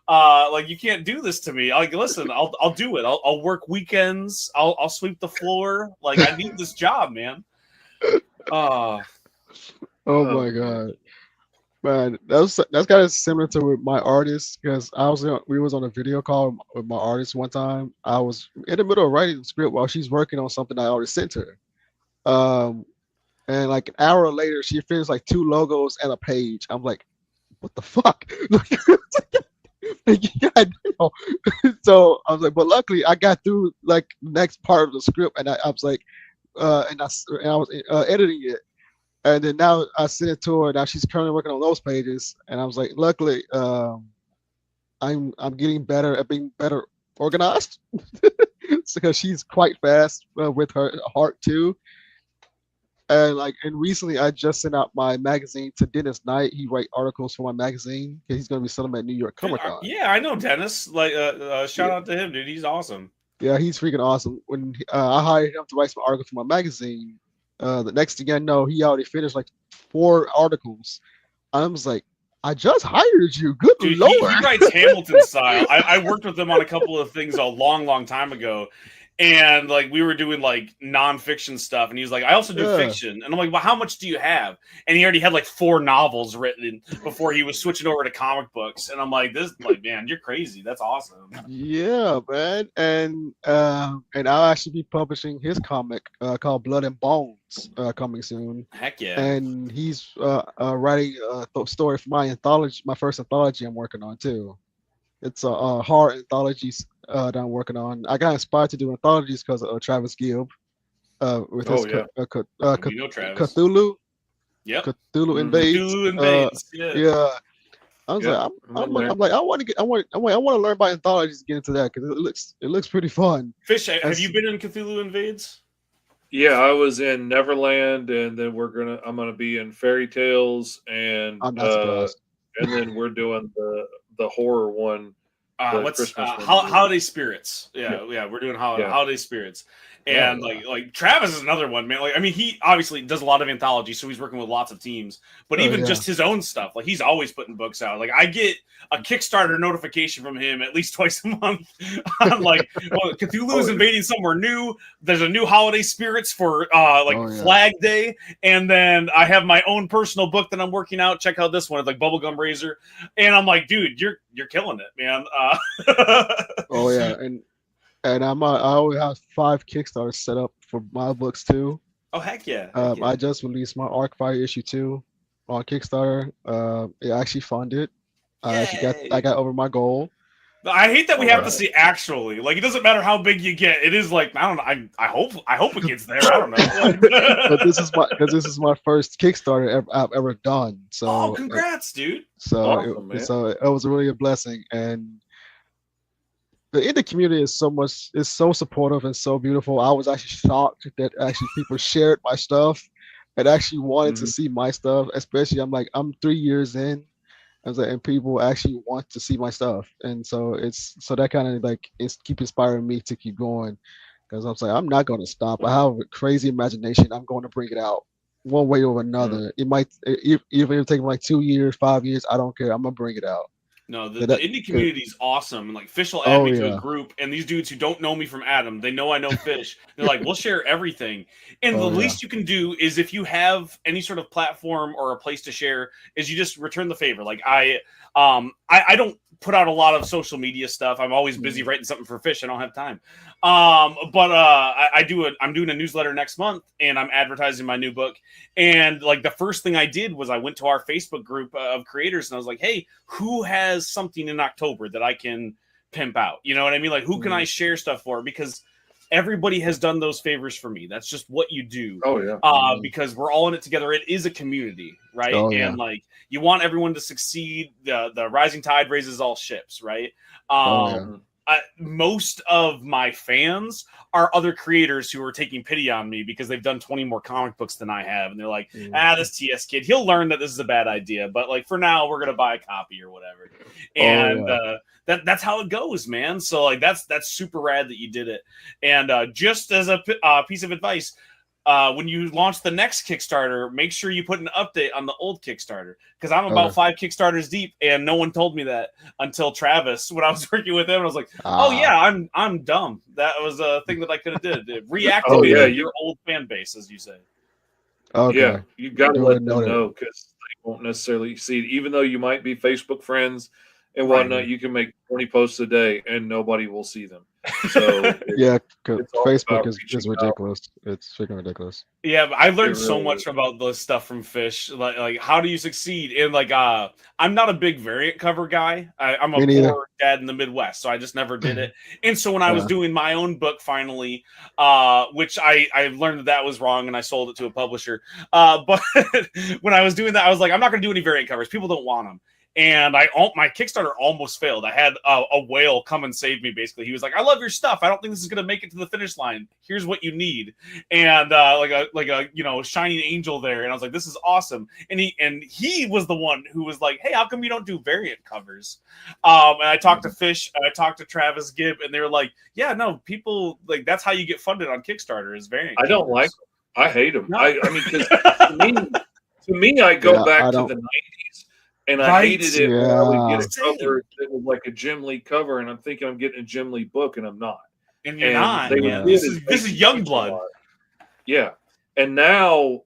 Like you can't do this to me. Like, listen, I'll do it. I'll work weekends. I'll sweep the floor. Like I need this job, man. Oh my god, man, that's kind of similar to with my artist because we was on a video call with my artist one time. I was in the middle of writing the script while she's working on something I already sent her. And like an hour later, she finished like 2 logos and a page. I'm like, what the fuck? God, so I was like, but luckily I got through like the next part of the script, and I was like, and I was editing it, and then now I sent it to her. Now she's currently working on those pages, and I was like, luckily, I'm getting better at being better organized because she's quite fast with her heart too. And recently I just sent out my magazine to Dennis Knight. He write articles for my magazine because he's gonna be selling them at New York Comic Con. Yeah, I know Dennis. Like, shout out to him, dude. He's awesome. Yeah, he's freaking awesome. When I hired him to write some articles for my magazine, the next thing I know, he already finished like 4 articles. I was like, I just hired you. Good Dude, lord. he writes Hamilton style. I worked with him on a couple of things a long time ago. And like we were doing like nonfiction stuff, and he was like, "I also do fiction." And I'm like, "Well, how much do you have?" And he already had like 4 novels written before he was switching over to comic books. And I'm like, man, you're crazy. That's awesome." Yeah, man, and I'll actually be publishing his comic called Blood and Bones coming soon. Heck yeah! And he's writing a story for my anthology, my first anthology I'm working on too. It's a horror anthology that I'm working on. I got inspired to do anthologies because of Travis Gibb with his Cthulhu. Yep. Cthulhu Invades. Cthulhu Invades. Yeah. I was like, I'm like, I want to learn about anthologies to get into that because it looks pretty fun. Fish, have you been in Cthulhu Invades? Yeah, I was in Neverland, and then I'm gonna be in Fairy Tales, and I'm not surprised. and then we're doing the horror one. What's Holiday Spirits? Yeah, we're doing Holiday Spirits, and like Travis is another one, man. Like, I mean, he obviously does a lot of anthology, so he's working with lots of teams. But even just his own stuff, like he's always putting books out. Like I get a Kickstarter notification from him at least twice a month on like, well, Cthulhu is invading somewhere new. There's a new Holiday Spirits for Flag Day, and then I have my own personal book that I'm working out. Check out this one, it's like Bubblegum Razor, and I'm like, dude, you're killing it, man. Oh yeah, and I always have 5 Kickstarters set up for my books too. Oh heck yeah! I just released my Arcfire issue 2 on Kickstarter. It actually funded. I got over my goal. I hate that we have to see actually. Like, it doesn't matter how big you get. It is like, I don't know. I hope it gets there. I don't know. But this is my first Kickstarter I've ever done. So congrats, dude. So awesome, it was really a blessing, and the indie community is so supportive and so beautiful. I was actually shocked that actually people shared my stuff and actually wanted to see my stuff. Especially I'm 3 years in. I was like, and people actually want to see my stuff, and so that kind of like keep inspiring me to keep going, because I'm like, I'm not going to stop. I have a crazy imagination. I'm going to bring it out one way or another. It might even if it takes like 2 years, 5 years. I don't care. I'm gonna bring it out. No, the indie community is awesome. And like Fish will add me to a group, and these dudes who don't know me from Adam, they know I know Fish. They're like, we'll share everything. And the least you can do is, if you have any sort of platform or a place to share, is you just return the favor. Like I don't put out a lot of social media stuff. I'm always busy writing something for Fish. I don't have time. But I'm doing a newsletter next month, and I'm advertising my new book. And like the first thing I did was I went to our Facebook group of creators, and I was like, hey, who has something in October that I can pimp out? You know what I mean? Like, who can I share stuff for? Because everybody has done those favors for me. That's just what you do. Oh yeah. Because we're all in it together. It is a community, right? And like, you want everyone to succeed. The rising tide raises all ships, right? most of my fans are other creators who are taking pity on me because they've done 20 more comic books than I have, and they're like, this TS kid, he'll learn that this is a bad idea, but like for now, we're gonna buy a copy or whatever. And that's how it goes, man. So like that's super rad that you did it. And just as a piece of advice, when you launch the next Kickstarter, make sure you put an update on the old Kickstarter, because I'm about 5 Kickstarters deep, and no one told me that until Travis when I was working with him. And I was like, "Oh yeah, I'm dumb. That was a thing that I could have did. Reactivate your old fan base, as you say." Okay. Yeah, you got to let them know, because they won't necessarily see it. Even though you might be Facebook friends and whatnot, you can make 20 posts a day and nobody will see them. So yeah, Facebook is ridiculous. It's freaking ridiculous. Yeah, I learned so much about this stuff from Fish. Like how do you succeed? And like, I'm not a big variant cover guy. I'm a poor dad in the Midwest, so I just never did it. And so when I was doing my own book finally, which I learned that was wrong, and I sold it to a publisher. But when I was doing that, I was like, I'm not going to do any variant covers. People don't want them. And my Kickstarter almost failed. I had a whale come and save me. Basically, he was like, "I love your stuff. I don't think this is going to make it to the finish line. Here's what you need." And like a shining angel there. And I was like, "This is awesome." And he was the one who was like, "Hey, how come you don't do variant covers?" And I talked to Fish and I talked to Travis Gibb, and they were like, "Yeah, no, people like that's how you get funded on Kickstarter is variant." I don't like them. I hate them. No. I mean, because to me, I go back to the 90s. And I hated it when I would get a cover that was like a Jim Lee cover, and I'm thinking I'm getting a Jim Lee book, and I'm not. And you're not. This is Youngblood. Yeah. And now,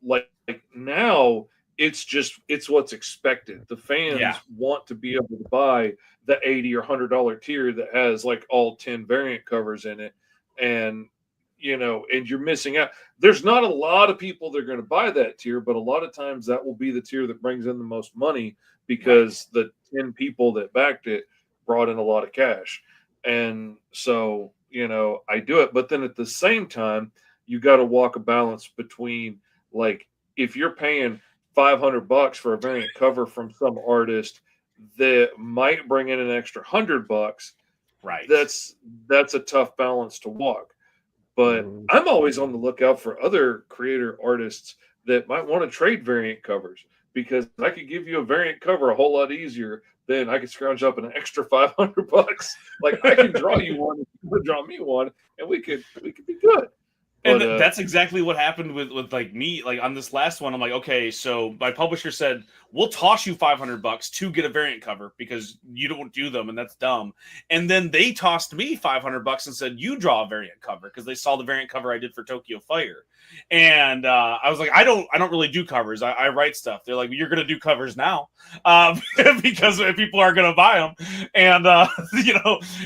now, it's what's expected. The fans want to be able to buy the $80 or $100 tier that has like all 10 variant covers in it, and and you're missing out. There's not a lot of people that are going to buy that tier, but a lot of times that will be the tier that brings in the most money, because the 10 people that backed it brought in a lot of cash. And so, I do it. But then at the same time, you got to walk a balance between, like, if you're paying $500 for a variant cover from some artist that might bring in an extra $100, right? That's a tough balance to walk. But I'm always on the lookout for other creator artists that might want to trade variant covers, because I could give you a variant cover a whole lot easier than I could scrounge up an extra $500. Like, I can draw you one, you can draw me one, and we could be good. And that's exactly what happened with like me. Like on this last one, I'm like, okay, so my publisher said, we'll toss you $500 to get a variant cover because you don't do them, and that's dumb. And then they tossed me $500 and said, you draw a variant cover, because they saw the variant cover I did for Tokyo Fire. And I was like, I don't really do covers. I write stuff. They're like, you're gonna do covers now, because people are gonna buy them. And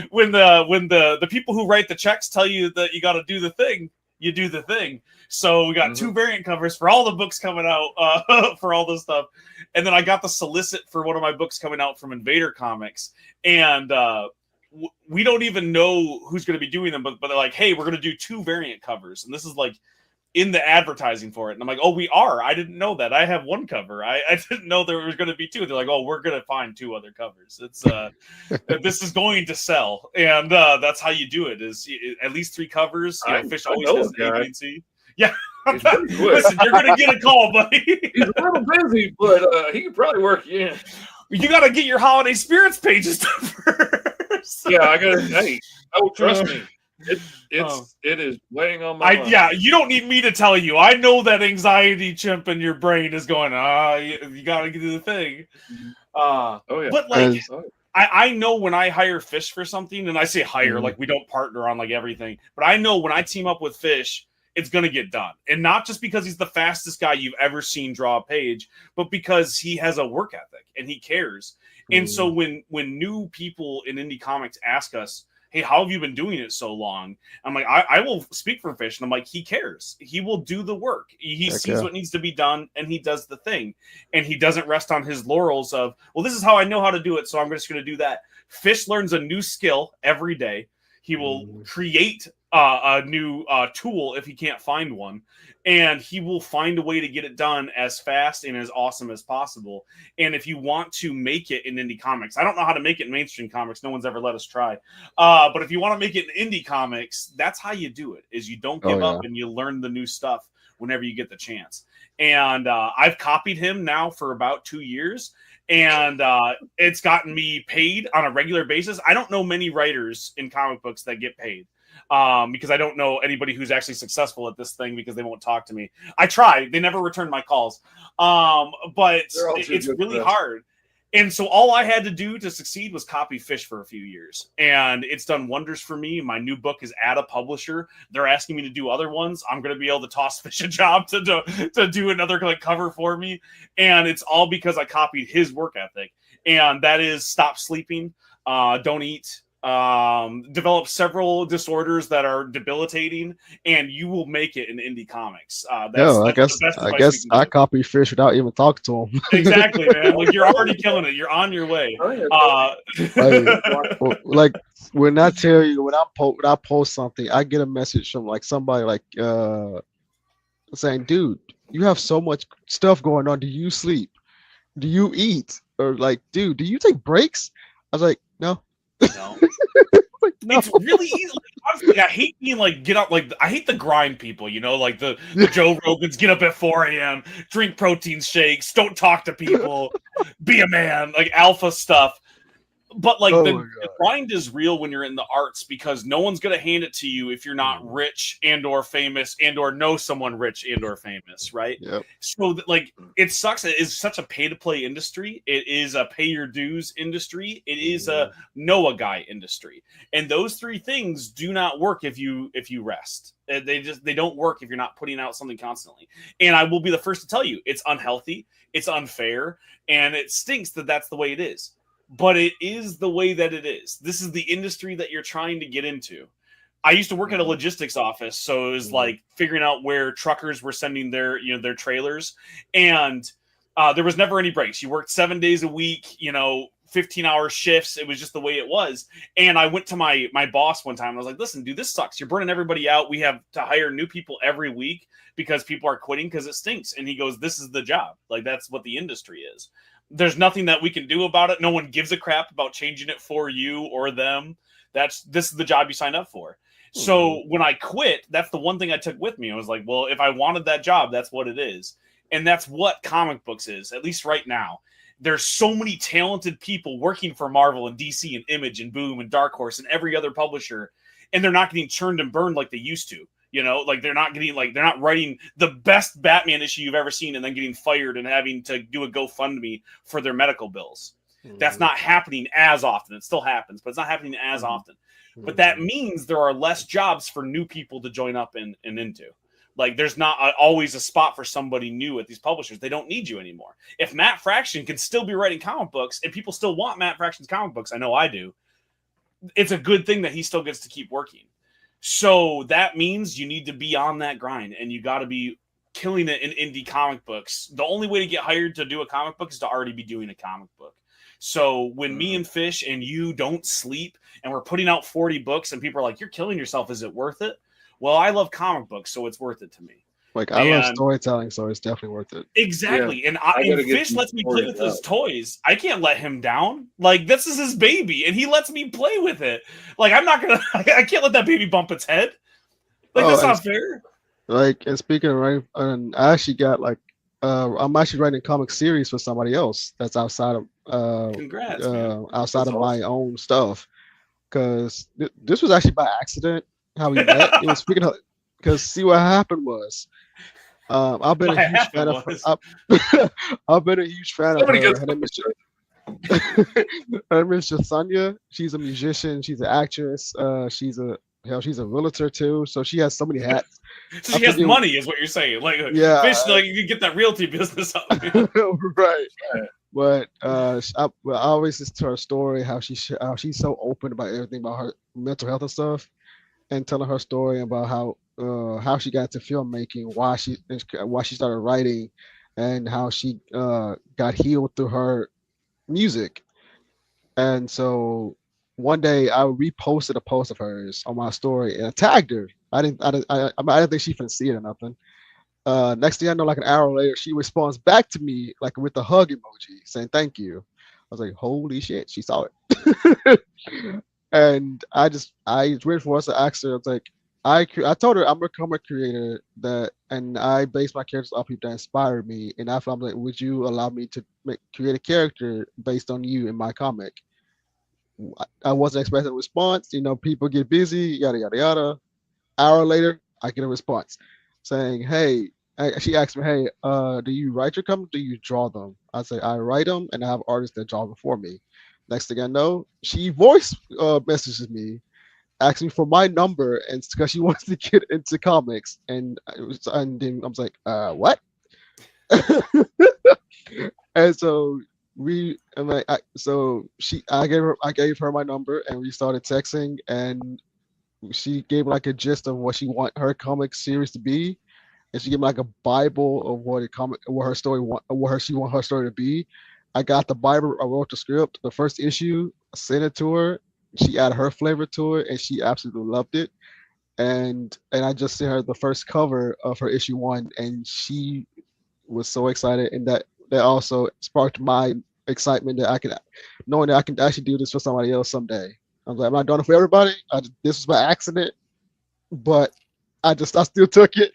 when the people who write the checks tell you that you got to do the thing, you do the thing. So we got 2 variant covers for all the books coming out, for all this stuff. And then I got the solicit for one of my books coming out from Invader Comics. And we don't even know who's going to be doing them, but they're like, hey, we're going to do 2 variant covers. And this is like in the advertising for it. And I'm like, oh, we are? I didn't know that. I have 1 cover. I didn't know there was going to be 2. They're like, oh, we're going to find 2 other covers. It's this is going to sell. And that's how you do it, is at least 3 covers. Fish always has A, B, and C. Yeah. Listen, you're going to get a call, buddy. He's a little busy, but he could probably work you in. You got to get your holiday spirits pages done first. Yeah, I got to. Hey, trust me. It is weighing on my mind. Yeah, you don't need me to tell you. I know that anxiety chimp in your brain is going, you got to do the thing. But like, I know when I hire Fish for something, and I say hire, like we don't partner on like everything, but I know when I team up with Fish, it's going to get done. And not just because he's the fastest guy you've ever seen draw a page, but because he has a work ethic and he cares. And so when new people in indie comics ask us, hey, how have you been doing it so long? I'm like, I will speak for Fish. And I'm like, he cares. He will do the work. He sees what needs to be done, and he does the thing. And he doesn't rest on his laurels of, well, this is how I know how to do it, so I'm just going to do that. Fish learns a new skill every day. He will Mm. create a new tool if he can't find one, and he will find a way to get it done as fast and as awesome as possible. And if you want to make it in indie comics, I don't know how to make it in mainstream comics. No one's ever let us try. But if you want to make it in indie comics, that's how you do it. Is you don't Oh give up yeah. and you learn the new stuff whenever you get the chance. And I've copied him now for about 2 years, and it's gotten me paid on a regular basis. I don't know many writers in comic books that get paid, because I don't know anybody who's actually successful at this thing because they won't talk to me. I try; they never return my calls, but They're all too it's good for really that. hard. And so all I had to do to succeed was copy Fish for a few years, and it's done wonders for me. My new book is at a publisher. They're asking me to do other ones. I'm going to be able to toss Fish a job to do another like cover for me, and it's all because I copied his work ethic. And that is stop sleeping, don't eat, develop several disorders that are debilitating, and you will make it in indie comics. Yeah, That's the best I advice we guess can I give. copy Fish without even talking to him. Exactly, man. Like you're already killing it. You're on your way. Oh, yeah. Like, like when I tell you when I post something, I get a message from like somebody like saying, "Dude, you have so much stuff going on. Do you sleep? Do you eat? Or like, dude, do you take breaks?" I was like, "No, no. like, no." It's really easy. Like, honestly, I hate being like get up. Like I hate the grind people. You know, like the Joe Rogans get up at 4 a.m., drink protein shakes, don't talk to people, be a man, like alpha stuff. But like Oh the my god. grind is real when you're in the arts because no one's gonna hand it to you if you're not rich and or famous and or know someone rich and or famous, right? Yep. So that, like it sucks. It is such a pay to play industry. It is a pay your dues industry. It is a know a guy industry, and those three things do not work if you rest. They don't work if you're not putting out something constantly. And I will be the first to tell you it's unhealthy, it's unfair, and it stinks that that's the way it is. But it is the way that it is. This is the industry that you're trying to get into. I used to work at a logistics office, so it was like figuring out where truckers were sending their trailers, and there was never any breaks. You worked 7 days a week, 15-hour shifts. It was just the way it was. And I went to my boss one time and I was like, "Listen, dude, this sucks. You're burning everybody out. We have to hire new people every week because people are quitting because it stinks." And he goes, "This is the job. Like that's what the industry is. There's nothing that we can do about it. No one gives a crap about changing it for you or them. This is the job you signed up for." So when I quit, that's the one thing I took with me. I was like, well, if I wanted that job, that's what it is. And that's what comic books is, at least right now. There's so many talented people working for Marvel and DC and Image and Boom and Dark Horse and every other publisher, and they're not getting churned and burned like they used to. Like they're not writing the best Batman issue you've ever seen and then getting fired and having to do a GoFundMe for their medical bills. That's not happening as often. It still happens, but it's not happening as often. But that means there are less jobs for new people to join up and into. Like there's not always a spot for somebody new at these publishers. They don't need you anymore. If Matt Fraction can still be writing comic books and people still want Matt Fraction's comic books, I know I do, it's a good thing that he still gets to keep working. So that means you need to be on that grind and you got to be killing it in indie comic books. The only way to get hired to do a comic book is to already be doing a comic book. So when me and Fish and you don't sleep and we're putting out 40 books and people are like, "You're killing yourself. Is it worth it?" Well, I love comic books, so it's worth it to me. Like I love storytelling, so it's definitely worth it. Exactly. Yeah. And Fish lets me play with his toys. I can't let him down. Like this is his baby, and he lets me play with it. Like I'm not gonna I can't let that baby bump its head. Like that's not fair. Like, and speaking of writing, and I actually got like I'm actually writing a comic series for somebody else that's outside of Congrats, man. outside of my own stuff. Because this was actually by accident how we met. It was speaking of, because see what happened was I've been a huge fan of I've been a huge fan of her. Her name is Jasanya. She's a musician. She's an actress. She's a realtor too. So she has so many hats. So she has money, is what you're saying. Like Fish, like you can get that realty business up. Right. But I always listen to her story, how she's so open about everything about her mental health and stuff, and telling her story about how she got into filmmaking, why she started writing, and how she got healed through her music. And so one day I reposted a post of hers on my story and I tagged her. I didn't think she finna see it or nothing. Next thing I know, like an hour later, she responds back to me like with the hug emoji saying thank you. I was like, holy shit, she saw it. And I waited for us to ask her. I was like, I told her I'm a comic creator that, and I base my characters off people that inspired me. And after I'm like, would you allow me to create a character based on you in my comic? I wasn't expecting a response. You know, people get busy, yada yada yada. Hour later, I get a response saying, "Hey." She asked me, "Hey, do you write your comics? Do you draw them?" I say, "I write them, and I have artists that draw them for me." Next thing I know, she voice messages me, asks me for my number, and because she wants to get into comics, and then I was like, "What?" And so I gave her my number, and we started texting, and she gave like a gist of what she want her comic series to be, and she gave me like a Bible of what her story she want her story to be. I got the Bible, I wrote the script, the first issue, I sent it to her. She added her flavor to it, and she absolutely loved it. And I just sent her the first cover of her issue one, and she was so excited, and that also sparked my excitement that I can, knowing that I can actually do this for somebody else someday. I was like, I'm not doing it for everybody. This was by accident, but I still took it.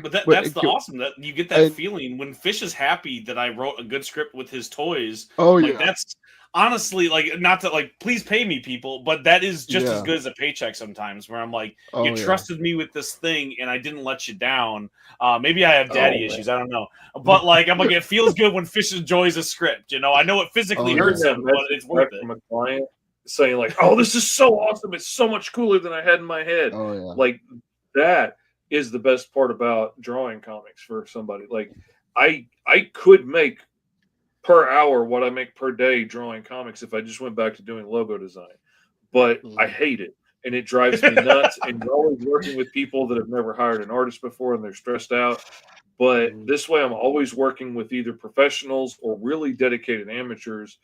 But But that's the awesome that you get that and feeling when Fish is happy that I wrote a good script with his toys. oh Like yeah, that's honestly like not to like please pay me people, but that is just as yeah, good as a paycheck sometimes where I'm like you oh yeah. trusted me with this thing and I didn't let you down. Maybe I have Oh daddy man, issues, I don't know. But like I'm like it feels good when Fish enjoys a script, you know. I know it physically Oh hearing hurts yeah, that him, but message it's back worth it. from a client saying like, "Oh, this is so awesome! It's so much cooler than I had in my head." oh yeah. Like that is the best part about drawing comics for somebody. Like I could make per hour what I make per day drawing comics if I just went back to doing logo design. But I Mhm, hate it and it drives me nuts. And you're always working with people that have never hired an artist before and they're stressed out. But mhm, this way, I'm always working with either professionals or really dedicated amateurs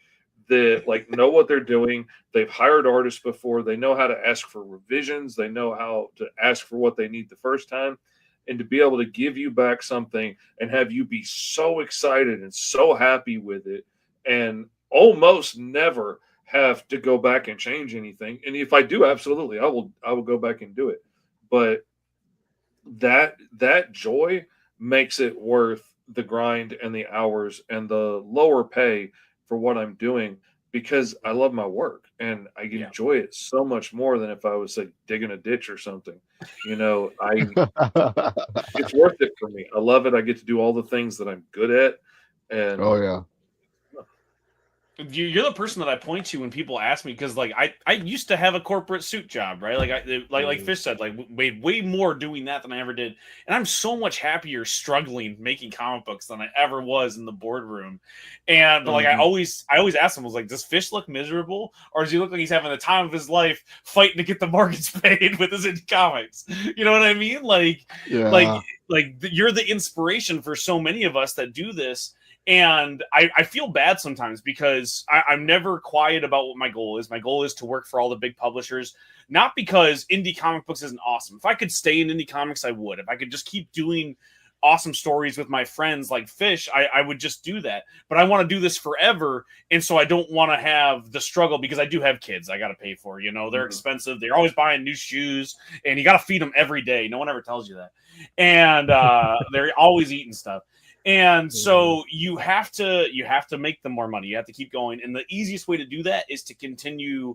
that like know what they're doing. They've hired artists before. They know how to ask for revisions. They know how to ask for what they need the first time. And to be able to give you back something and have you be so excited and so happy with it, and almost never have to go back and change anything. And if I do, mhm. absolutely, I will go back and do it. But that joy makes it worth the grind and the hours and the lower pay for what I'm doing because I love my work and I Yeah. enjoy it so much more than if I was like digging a ditch or something. You know, I it's worth it for me. I love it. I get to do all the things that I'm good at Oh and yeah. You're the person that I point to when people ask me because like I used to have a corporate suit job, right? Like Mhm, Fish said, like made way more doing that than I ever did, and I'm so much happier struggling making comic books than I ever was in the boardroom. And but like mhm. I always ask him, I was like, does Fish look miserable, or does he look like he's having the time of his life fighting to get the mortgage paid with his indie comics? You know what I mean? Like yeah. you're the inspiration for so many of us that do this and I feel bad sometimes because I'm never quiet about what my goal is. My goal is to work for all the big publishers, not because indie comic books isn't awesome. If I could stay in indie comics, I would. If I could just keep doing awesome stories with my friends like Fish, I would just do that. But I want to do this forever. And so I don't want to have the struggle because I do have kids I got to pay for. You know, they're Mhm. expensive. They're always buying new shoes and you got to feed them every day. No one ever tells you that. And they're always eating stuff. And Mhm, so you have to make them more money. You have to keep going, and the easiest way to do that is to continue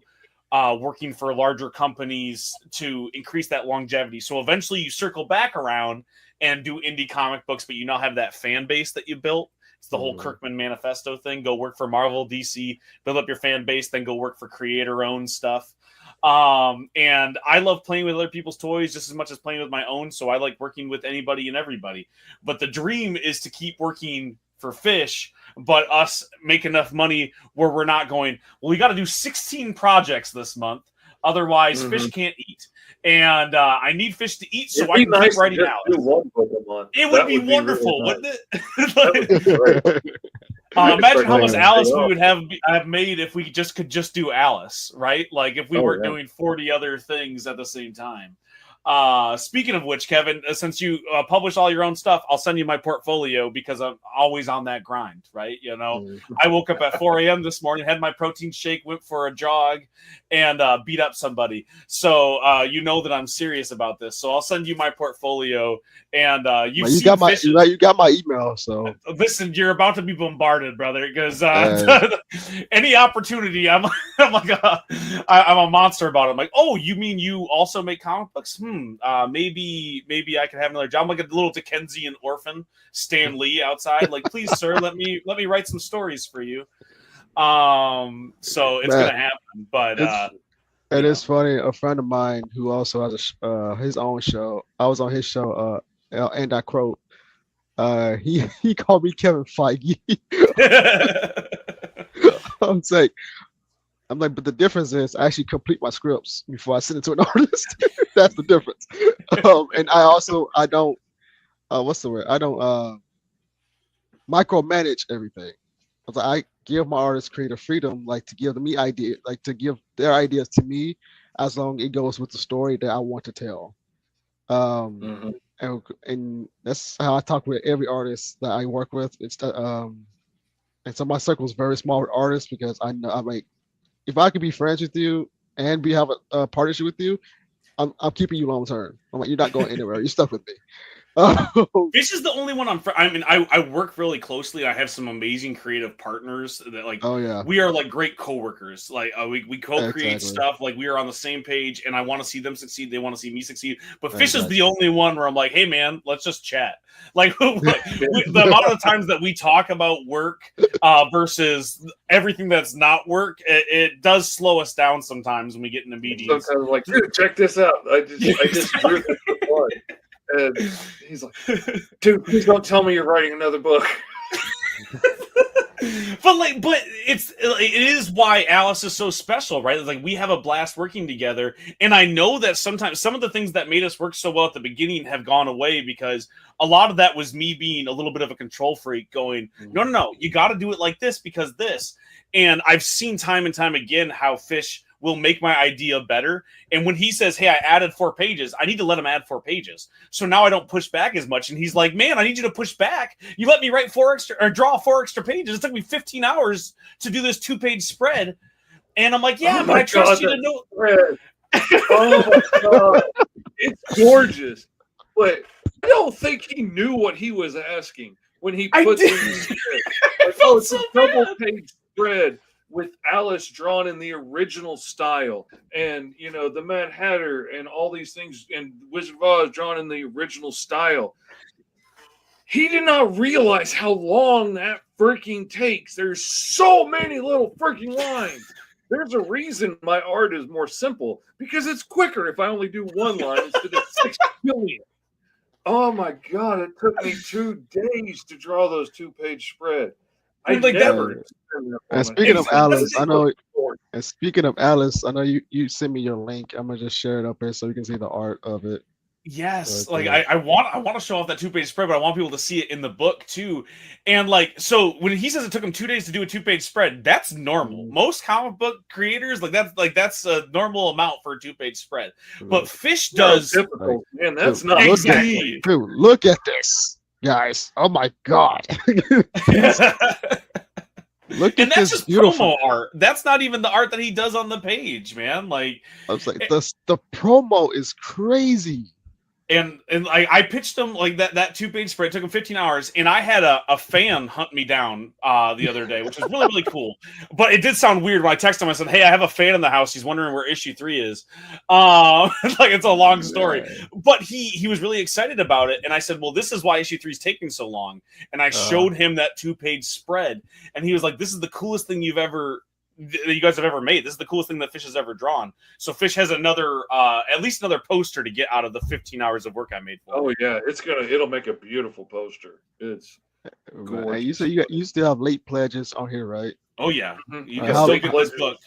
working for larger companies to increase that longevity. So eventually, you circle back around and do indie comic books, but you now have that fan base that you built. It's the whole mhm, Kirkman manifesto thing. Go work for Marvel, DC, build up your fan base, then go work for creator-owned stuff. And I love playing with other people's toys just as much as playing with my own. So I like working with anybody and everybody. But the dream is to keep working for Fish, but us make enough money where we're not going, well, we got to do 16 projects this month. Otherwise, Fish Mhm. can't eat. And I need Fish to eat It'd so I be can keep nice to writing just out. do one book a month. It would That be would be really wonderful, nice. wouldn't That would it? be great. Imagine how much Man. Alice we would have made if we could just do Alice, right? Like if we weren't doing 40 other things at the same time. Speaking of which, Kevin, since you publish all your own stuff, I'll send you my portfolio because I'm always on that grind, right? You know, I woke up at 4 a.m. this morning, had my protein shake, went for a jog, and beat up somebody. So you know that I'm serious about this. So I'll send you my portfolio, and you've you seen got my Fishes. you got my email, so Listen, you're about to be bombarded, brother. Because any opportunity, I'm a monster about it. I'm like, oh, you mean you also make comic books? Maybe I could have another job. I'm like a little Dickensian orphan, Stan Lee outside. Like, please, sir, let me write some stories for you. So it's gonna happen. But it's funny. A friend of mine who also has his own show. I was on his show, and I quote, he called me Kevin Feige. I'm like, but the difference is I actually complete my scripts before I send it to an artist. That's the difference. And I don't what's the word? I don't micromanage everything. I give my artists creative freedom, like to give me idea, like to give their ideas to me, as long as it goes with the story that I want to tell. And that's how I talk with every artist that I work with. And so my circle is very small with artists because I know I'm like, if I can be friends with you and have a partnership with you, I'm keeping you long term. I'm like, you're not going anywhere. You're stuck with me. Fish is the only one I work really closely. I have some amazing creative partners that we are like great coworkers. Like we co-create stuff. Like we are on the same page, and I want to see them succeed. They want to see me succeed. But Fish is the only one where I'm like, hey man, let's just chat. Like the amount of times that we talk about work versus everything that's not work, it does slow us down sometimes when we get into meetings. Sometimes I'm like, dude, check this out. I just drew this before. And he's like, dude, please don't tell me you're writing another book. but it is why Alice is so special, right? It's like we have a blast working together, and I know that sometimes some of the things that made us work so well at the beginning have gone away because a lot of that was me being a little bit of a control freak, going, no, you got to do it like this because this. And I've seen time and time again how Fish will make my idea better. And when he says, hey, I added 4 pages, I need to let him add 4 pages. So now I don't push back as much. And he's like, man, I need you to push back. You let me write 4 extra or draw 4 extra pages. It took me 15 hours to do this 2-page spread. And I'm like, yeah, but I trust you to know. Spread. Oh my God. It's gorgeous. But I don't think he knew what he was asking when he put this spread. It's a double-page spread with Alice drawn in the original style, and the Mad Hatter and all these things, and Wizard of Oz drawn in the original style. He did not realize how long that freaking takes. There's so many little freaking lines. There's a reason my art is more simple, because it's quicker if I only do 1 line instead of 6 billion. Oh my God! It took me 2 days to draw those 2-page spread. I never. And speaking of Alice, I know. And speaking of Alice, I know you sent me your link. I'm gonna just share it up here so you can see the art of it. Yes, like I want to show off that 2-page spread, but I want people to see it in the book too. And so when he says it took him 2 days to do a 2-page spread, that's normal. Most comic book creators that's a normal amount for a 2-page spread. But Fish does typical. Man, that's not exactly. Dude, look at this, guys! Oh my God! Look and at that's this just beautiful promo art. That's not even the art that he does on the page, man. Like I was like, the promo is crazy. And I pitched him like that 2-page spread. It took him 15 hours, and I had a fan hunt me down the other day, which was really, really cool. But it did sound weird when I texted him. I said, hey, I have a fan in the house. He's wondering where issue 3 is. Like, it's a long story. But he was really excited about it, and I said, well, this is why issue 3 is taking so long. And I showed him that 2-page spread, and he was like, this is the coolest thing you guys have ever made. This is the coolest thing that Fish has ever drawn. So Fish has at least another poster to get out of the 15 hours of work I made for him. Oh yeah, it'll make a beautiful poster. It's Hey, you said you still have late pledges on here, right? Oh yeah, you can still get this book.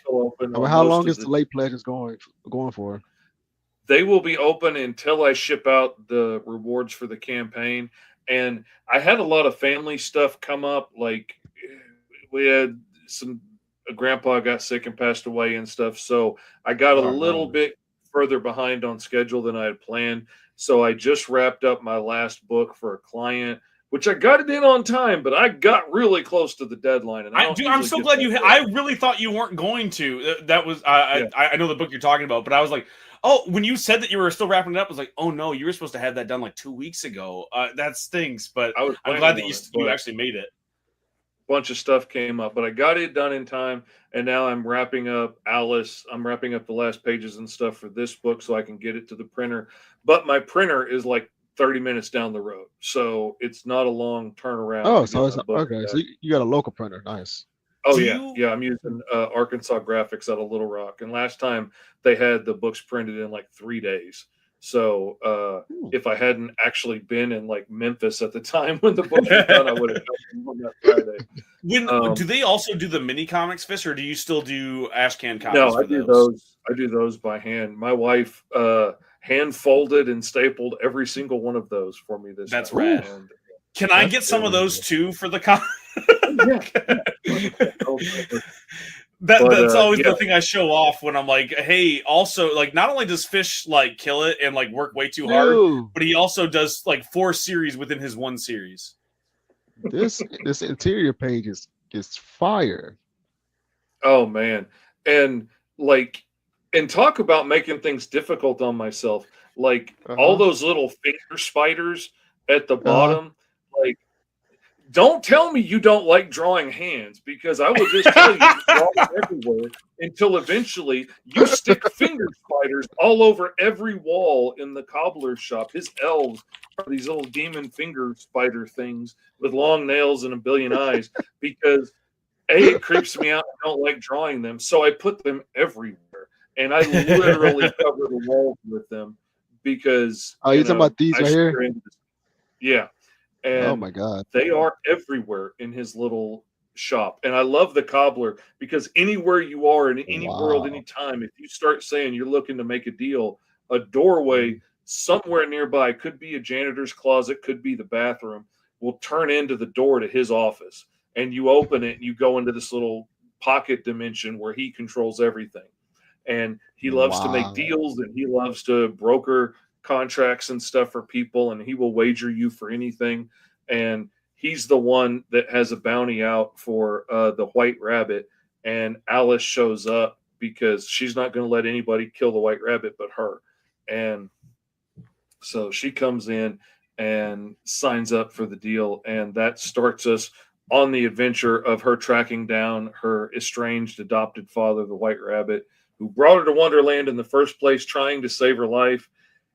How long is the late pledges going for? They will be open until I ship out the rewards for the campaign. And I had a lot of family stuff come up, like we had some grandpa got sick and passed away and stuff. So I got a Oh little no. bit further behind on schedule than I had planned. So I just wrapped up my last book for a client, which I got it in on time, but I got really close to the deadline, and I don't I'm usually so get glad that you. close. I really thought you weren't going to. That was. Yeah, I know the book you're talking about, but I was like, oh, when you said that you were still wrapping it up, I was like, oh no, you were supposed to have that done like 2 weeks ago. That stinks. But I was I'm glad planning that on it, you but actually made it. bunch of stuff came up, but I got it done in time, and now I'm wrapping up Alice. I'm wrapping up the last pages and stuff for this book so I can get it to the printer. But my printer is like 30 minutes down the road, so it's not a long turnaround Oh, to so get it's my book okay. So back. you got a local printer. Nice. Oh Do yeah, you? yeah. I'm using Arkansas Graphics out of Little Rock, and last time they had the books printed in like 3 days. So Hmm. if I hadn't actually been in like Memphis at the time when the books were done, I would have got them on that Friday. When do Um, they also do the mini comics, Fish, or do you still do ashcan copies no, I for do those? those. I do those by hand. My wife hand folded and stapled every single one of those for me this That's time, Ooh, rad. and Can I that's get some of very those good. too for the con? oh yeah, yeah, 100%. But That's always yeah, the thing I show off when I'm like, hey, also like not only does Fish like kill it and like work way too hard, Dude, but he also does like 4 series within his one series. this interior page is fire. oh man, and like, and talk about making things difficult on myself. Like Uh all huh. those little finger spiders at the Uh huh. bottom. Like, don't tell me you don't like drawing hands because I will just tell you I draw them everywhere until eventually you stick finger spiders all over every wall in the cobbler's shop. His elves are these little demon finger spider things with long nails and a billion eyes because A, it creeps me out. I don't like drawing them. So I put them everywhere. And I literally cover the walls with them because, Oh, you talking about these I right here? stare into this. Yeah, Oh and my God. they are everywhere in his little shop. And I love the cobbler because anywhere you are in any world, Wow. anytime, if you start saying you're looking to make a deal, a doorway Mhm. somewhere nearby, could be a janitor's closet, could be the bathroom, will turn into the door to his office. And you open it and you go into this little pocket dimension where he controls everything. And he loves to make Wow. deals and he loves to broker contracts and stuff for people, and he will wager you for anything. And he's the one that has a bounty out for the white rabbit, and Alice shows up because she's not going to let anybody kill the white rabbit but her. And so she comes in and signs up for the deal, and that starts us on the adventure of her tracking down her estranged adopted father, the White Rabbit, who brought her to Wonderland in the first place, trying to save her life.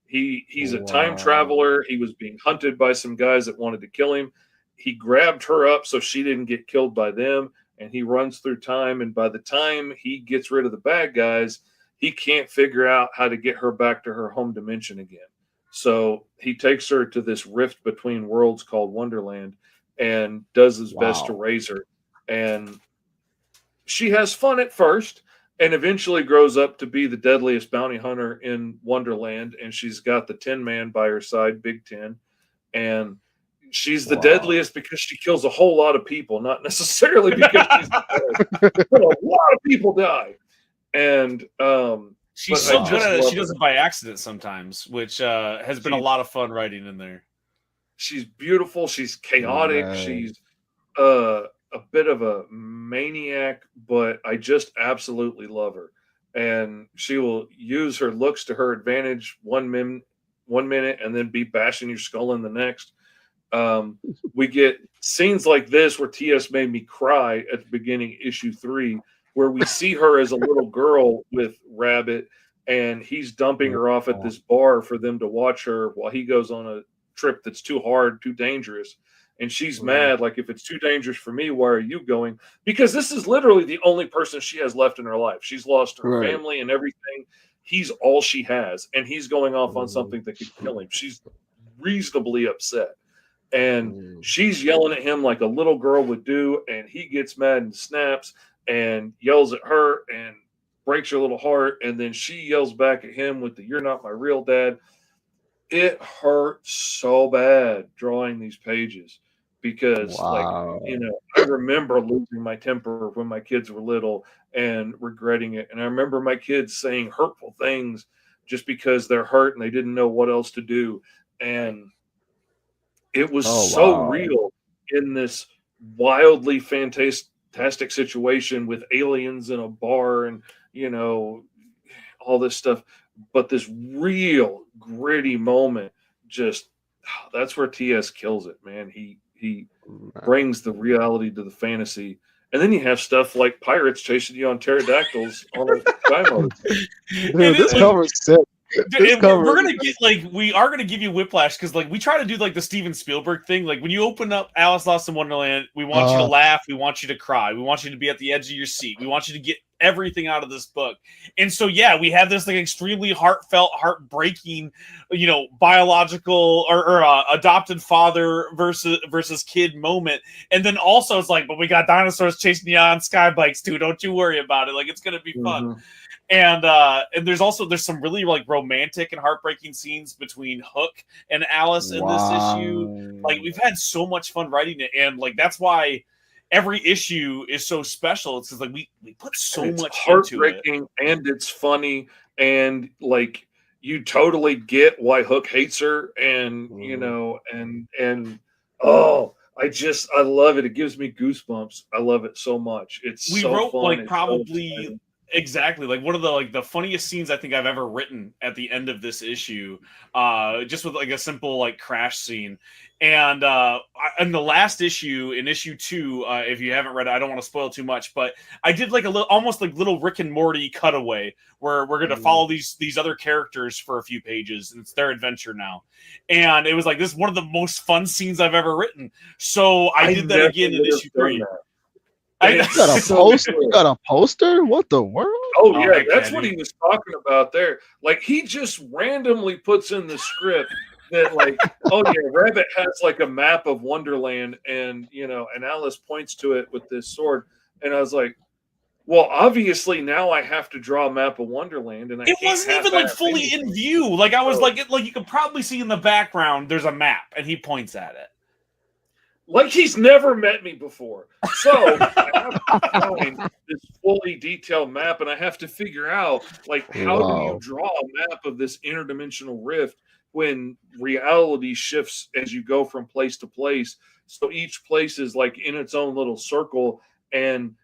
He's a time Wow. traveler. He was being hunted by some guys that wanted to kill him. He grabbed her up so she didn't get killed by them, and he runs through time. And by the time he gets rid of the bad guys, he can't figure out how to get her back to her home dimension again. So he takes her to this rift between worlds called Wonderland and does his best to Wow. raise her. And she has fun at first and eventually grows up to be the deadliest bounty hunter in Wonderland. And she's got the Tin Man by her side, Big Ten. And she's the Wow. deadliest because she kills a whole lot of people, not necessarily because she's the best, but a lot of people die. And, She's but I so good just at it. Wow. She love does her. it by accident sometimes, which has been a She, lot of fun writing in there. she's beautiful. She's chaotic. Right. She's a bit of a maniac, but I just absolutely love her. And she will use her looks to her advantage 1 minute and then be bashing your skull in the next. We get scenes like this where TS made me cry at the beginning, issue 3, where we see her as a little girl with Rabbit, and he's dumping her off at Wow. this bar for them to watch her while he goes on a trip that's too hard, too dangerous. And she's Mhm. mad, like, if it's too dangerous for me, why are you going? Because this is literally the only person she has left in her life. She's lost her Right. family and everything. He's all she has, and he's going off on Mhm. something that could kill him. She's reasonably upset, and Mhm. she's yelling at him like a little girl would do, and he gets mad and snaps and yells at her and breaks her little heart, and then she yells back at him with the "you're not my real dad." It hurt so bad drawing these pages, because, like, Wow. I remember losing my temper when my kids were little and regretting it. And I remember my kids saying hurtful things just because they're hurt and they didn't know what else to do. And it was Oh so wow. real in this wildly fantastic situation with aliens in a bar and, you know, all this stuff. But this real gritty moment, just that's where TS kills it, man. He Man. brings the reality to the fantasy. And then you have stuff like pirates chasing you on pterodactyls on a sky motor. It Dude, is this like, cover is sick. This and we're cover gonna get like we are gonna give you whiplash because like we try to do like the Steven Spielberg thing. Like when you open up Alice Lost in Wonderland, we want you to uh laugh, we want you to cry, we want you to be at the edge of your seat, we want you to get everything out of this book. And so yeah, we have this like extremely heartfelt, heartbreaking, biological or adopted father versus kid moment. And then also it's like, but we got dinosaurs chasing you on sky bikes too. Don't you worry about it. Like it's gonna be fun. Mhm. And there's some really like romantic and heartbreaking scenes between Hook and Alice in this issue. wow. Like we've had so much fun writing it, and like that's why every issue is so special. It's because like we put And so it's much into it. heartbreaking and it's funny and like you totally get why Hook hates her and Mhm. oh I love it. It gives me goosebumps. I love it so much. It's We so wrote fun. like It's so probably exciting. exactly like one of the funniest scenes I think I've ever written at the end of this issue, just with like a simple like crash scene. And in the last issue, in issue 2, if you haven't read it, I don't want to spoil too much, but I did like a little almost like little Rick and Morty cutaway where we're going to Mhm. follow these other characters for a few pages, and it's their adventure now. And it was like this is one of the most fun scenes I've ever written. So I I did that never again in would have issue done 3. that. And I it's You got a so post? You good. got a poster? What the world? Oh oh yeah, heck yeah, that's what dude. he was talking about there. Like he just randomly puts in the script that like, oh yeah, Rabbit has like a map of Wonderland and and Alice points to it with this sword. And I was like, well, obviously now I have to draw a map of Wonderland and I It can't wasn't even like half-ass fully in anything. view. Like I was So like you could probably see in the background there's a map and he points at it. like he's never met me before. So I have to find this fully detailed map and I have to figure out like how do you Wow. draw a map of this interdimensional rift when reality shifts as you go from place to place. So each place is like in its own little circle and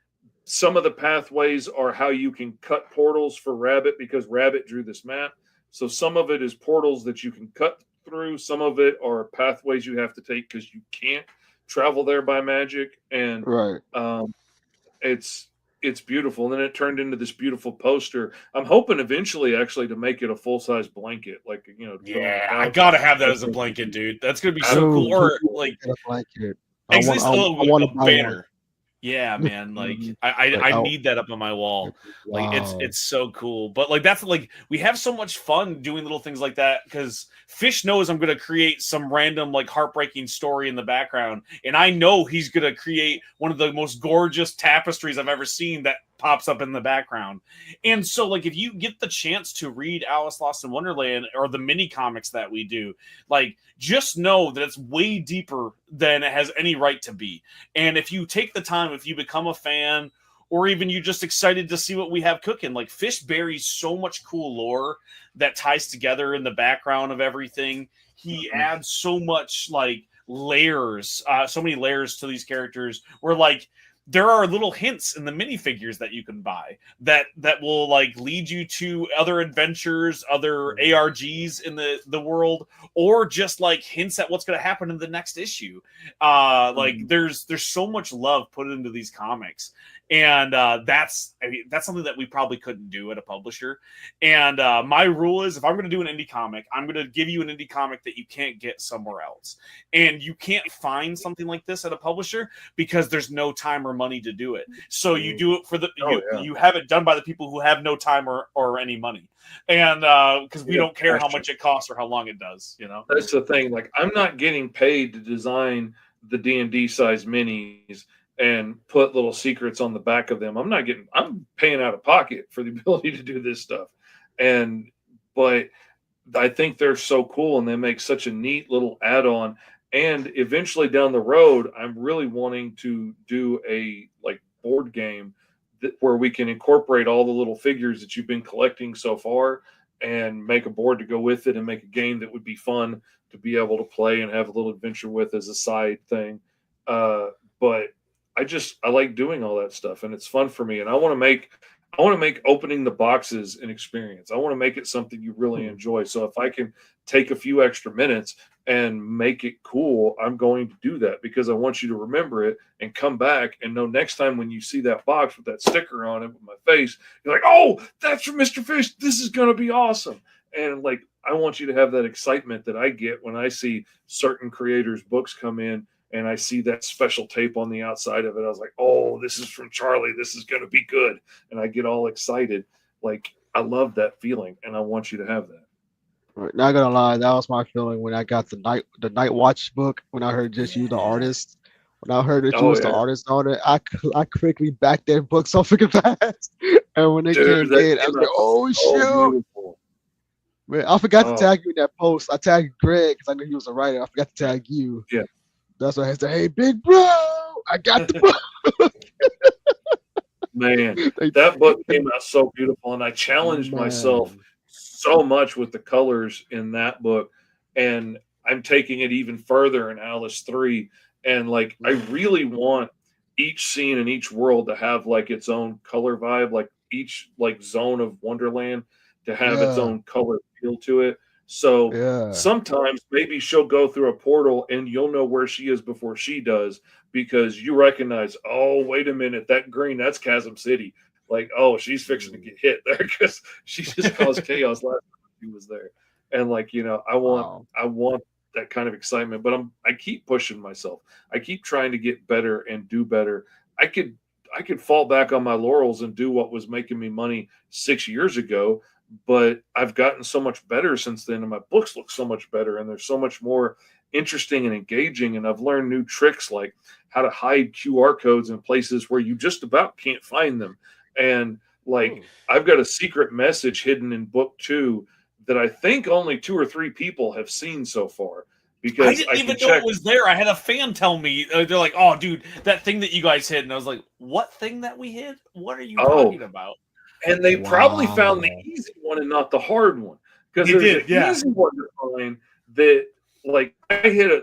some of the pathways are how you can cut portals for Rabbit because Rabbit drew this map. So some of it is portals that you can cut through. Some of it are pathways you have to take because you can't travel there by magic. And Right. um, it's it's beautiful. And then it turned into this beautiful poster. I'm hoping eventually actually to make it a full size blanket, like to put on the Yeah, I couch. gotta have that I as a think would blanket, be dude. That's gonna be so cool. Dude, absolutely please Or cool. like get a blanket. I want exist I, a, I want to a buy one. banner. Yeah, man. Like Mhm. I Like I need that up on my wall. Like wow. it's so cool. But like that's like we have so much fun doing little things like that because Fish knows I'm gonna create some random like heartbreaking story in the background, and I know he's gonna create one of the most gorgeous tapestries I've ever seen that pops up in the background. And so like if you get the chance to read Alice Lost in Wonderland or the mini comics that we do, like just know that it's way deeper than it has any right to be. And if you take the time, if you become a fan, or even you just excited to see what we have cooking, like Fish buries so much cool lore that ties together in the background of everything. He Mhm. adds so much like layers, so many layers to these characters. Where like there are little hints in the minifigures that you can buy that will like lead you to other adventures, other Mhm. ARGs in the world, or just like hints at what's going to happen in the next issue. Like Mhm. there's so much love put into these comics, and that's something that we probably couldn't do at a publisher. And my rule is, if I'm going to do an indie comic, I'm going to give you an indie comic that you can't get somewhere else, and you can't find something like this at a publisher because there's no time or money to do it. So you Mhm. do it for Oh yeah. you have it done by the people who have no time or any money, and because we We have don't care how passion. much it costs or how long it does, you know. That's the thing. Like, I'm not getting paid to design the D&D size minis and put little secrets on the back of them. I'm paying out of pocket for the ability to do this stuff. And, but I think they're so cool and they make such a neat little add on. And eventually down the road, I'm really wanting to do a like board game where we can incorporate all the little figures that you've been collecting so far and make a board to go with it and make a game that would be fun to be able to play and have a little adventure with as a side thing. But I like doing all that stuff and it's fun for me. And I want to make opening the boxes an experience. I want to make it something you really enjoy. So if I can take a few extra minutes and make it cool, I'm going to do that because I want you to remember it and come back and know next time when you see that box with that sticker on it with my face, you're like, oh, that's from Mr. Fish. This is going to be awesome. And like, I want you to have that excitement that I get when I see certain creators' books come in and I see that special tape on the outside of it. I was like, oh, this is from Charlie. This is going to be good. And I get all excited. Like, I love that feeling and I want you to have that. Right. Not gonna lie, that was my feeling when I got the Night Watch book. When I heard just you, the Yeah. artist. When I heard that you Oh, was the yeah. artist on it, I quickly backed that book so freaking fast. And when it Dude, came that in, I came was like, out "Oh so shoot!" beautiful. Man, I forgot to Oh, tag you in that post. I tagged Greg because I knew he was a writer. I forgot to tag you. yeah. That's why I said, "Hey, big bro, I got the book." Man, Like, that book came out so beautiful, and I challenged myself man, so much with the colors in that book, and I'm taking it even further in Alice 3, and, like, I really want each scene and each world to have, like, its own color vibe, like, each, like, zone of Wonderland to have its yeah, own color feel to it, so yeah. sometimes maybe she'll go through a portal and you'll know where she is before she does, because you recognize, oh, wait a minute, that green, that's Chasm City. Like, oh, she's fixing to Mm, get hit there because she just caused chaos last time she was there. And like, wow. I want that kind of excitement, but I keep pushing myself. I keep trying to get better and do better. I could I could fall back on my laurels and do what was making me money 6 years ago, but I've gotten so much better since then, and my books look so much better, and they're so much more interesting and engaging. And I've learned new tricks like how to hide QR codes in places where you just about can't find them. And like, Ooh. I've got a secret message hidden in book 2 that I think only 2 or 3 people have seen so far I because didn't I can even know it check. was there. I had a fan tell me, they're like, "Oh, dude, that thing that you guys hid," and I was like, "What thing that we hid? What are you Oh, talking about?" and they probably found the Wow. easy one and not the hard one, because They there's an did, yeah. easy one to find that, like,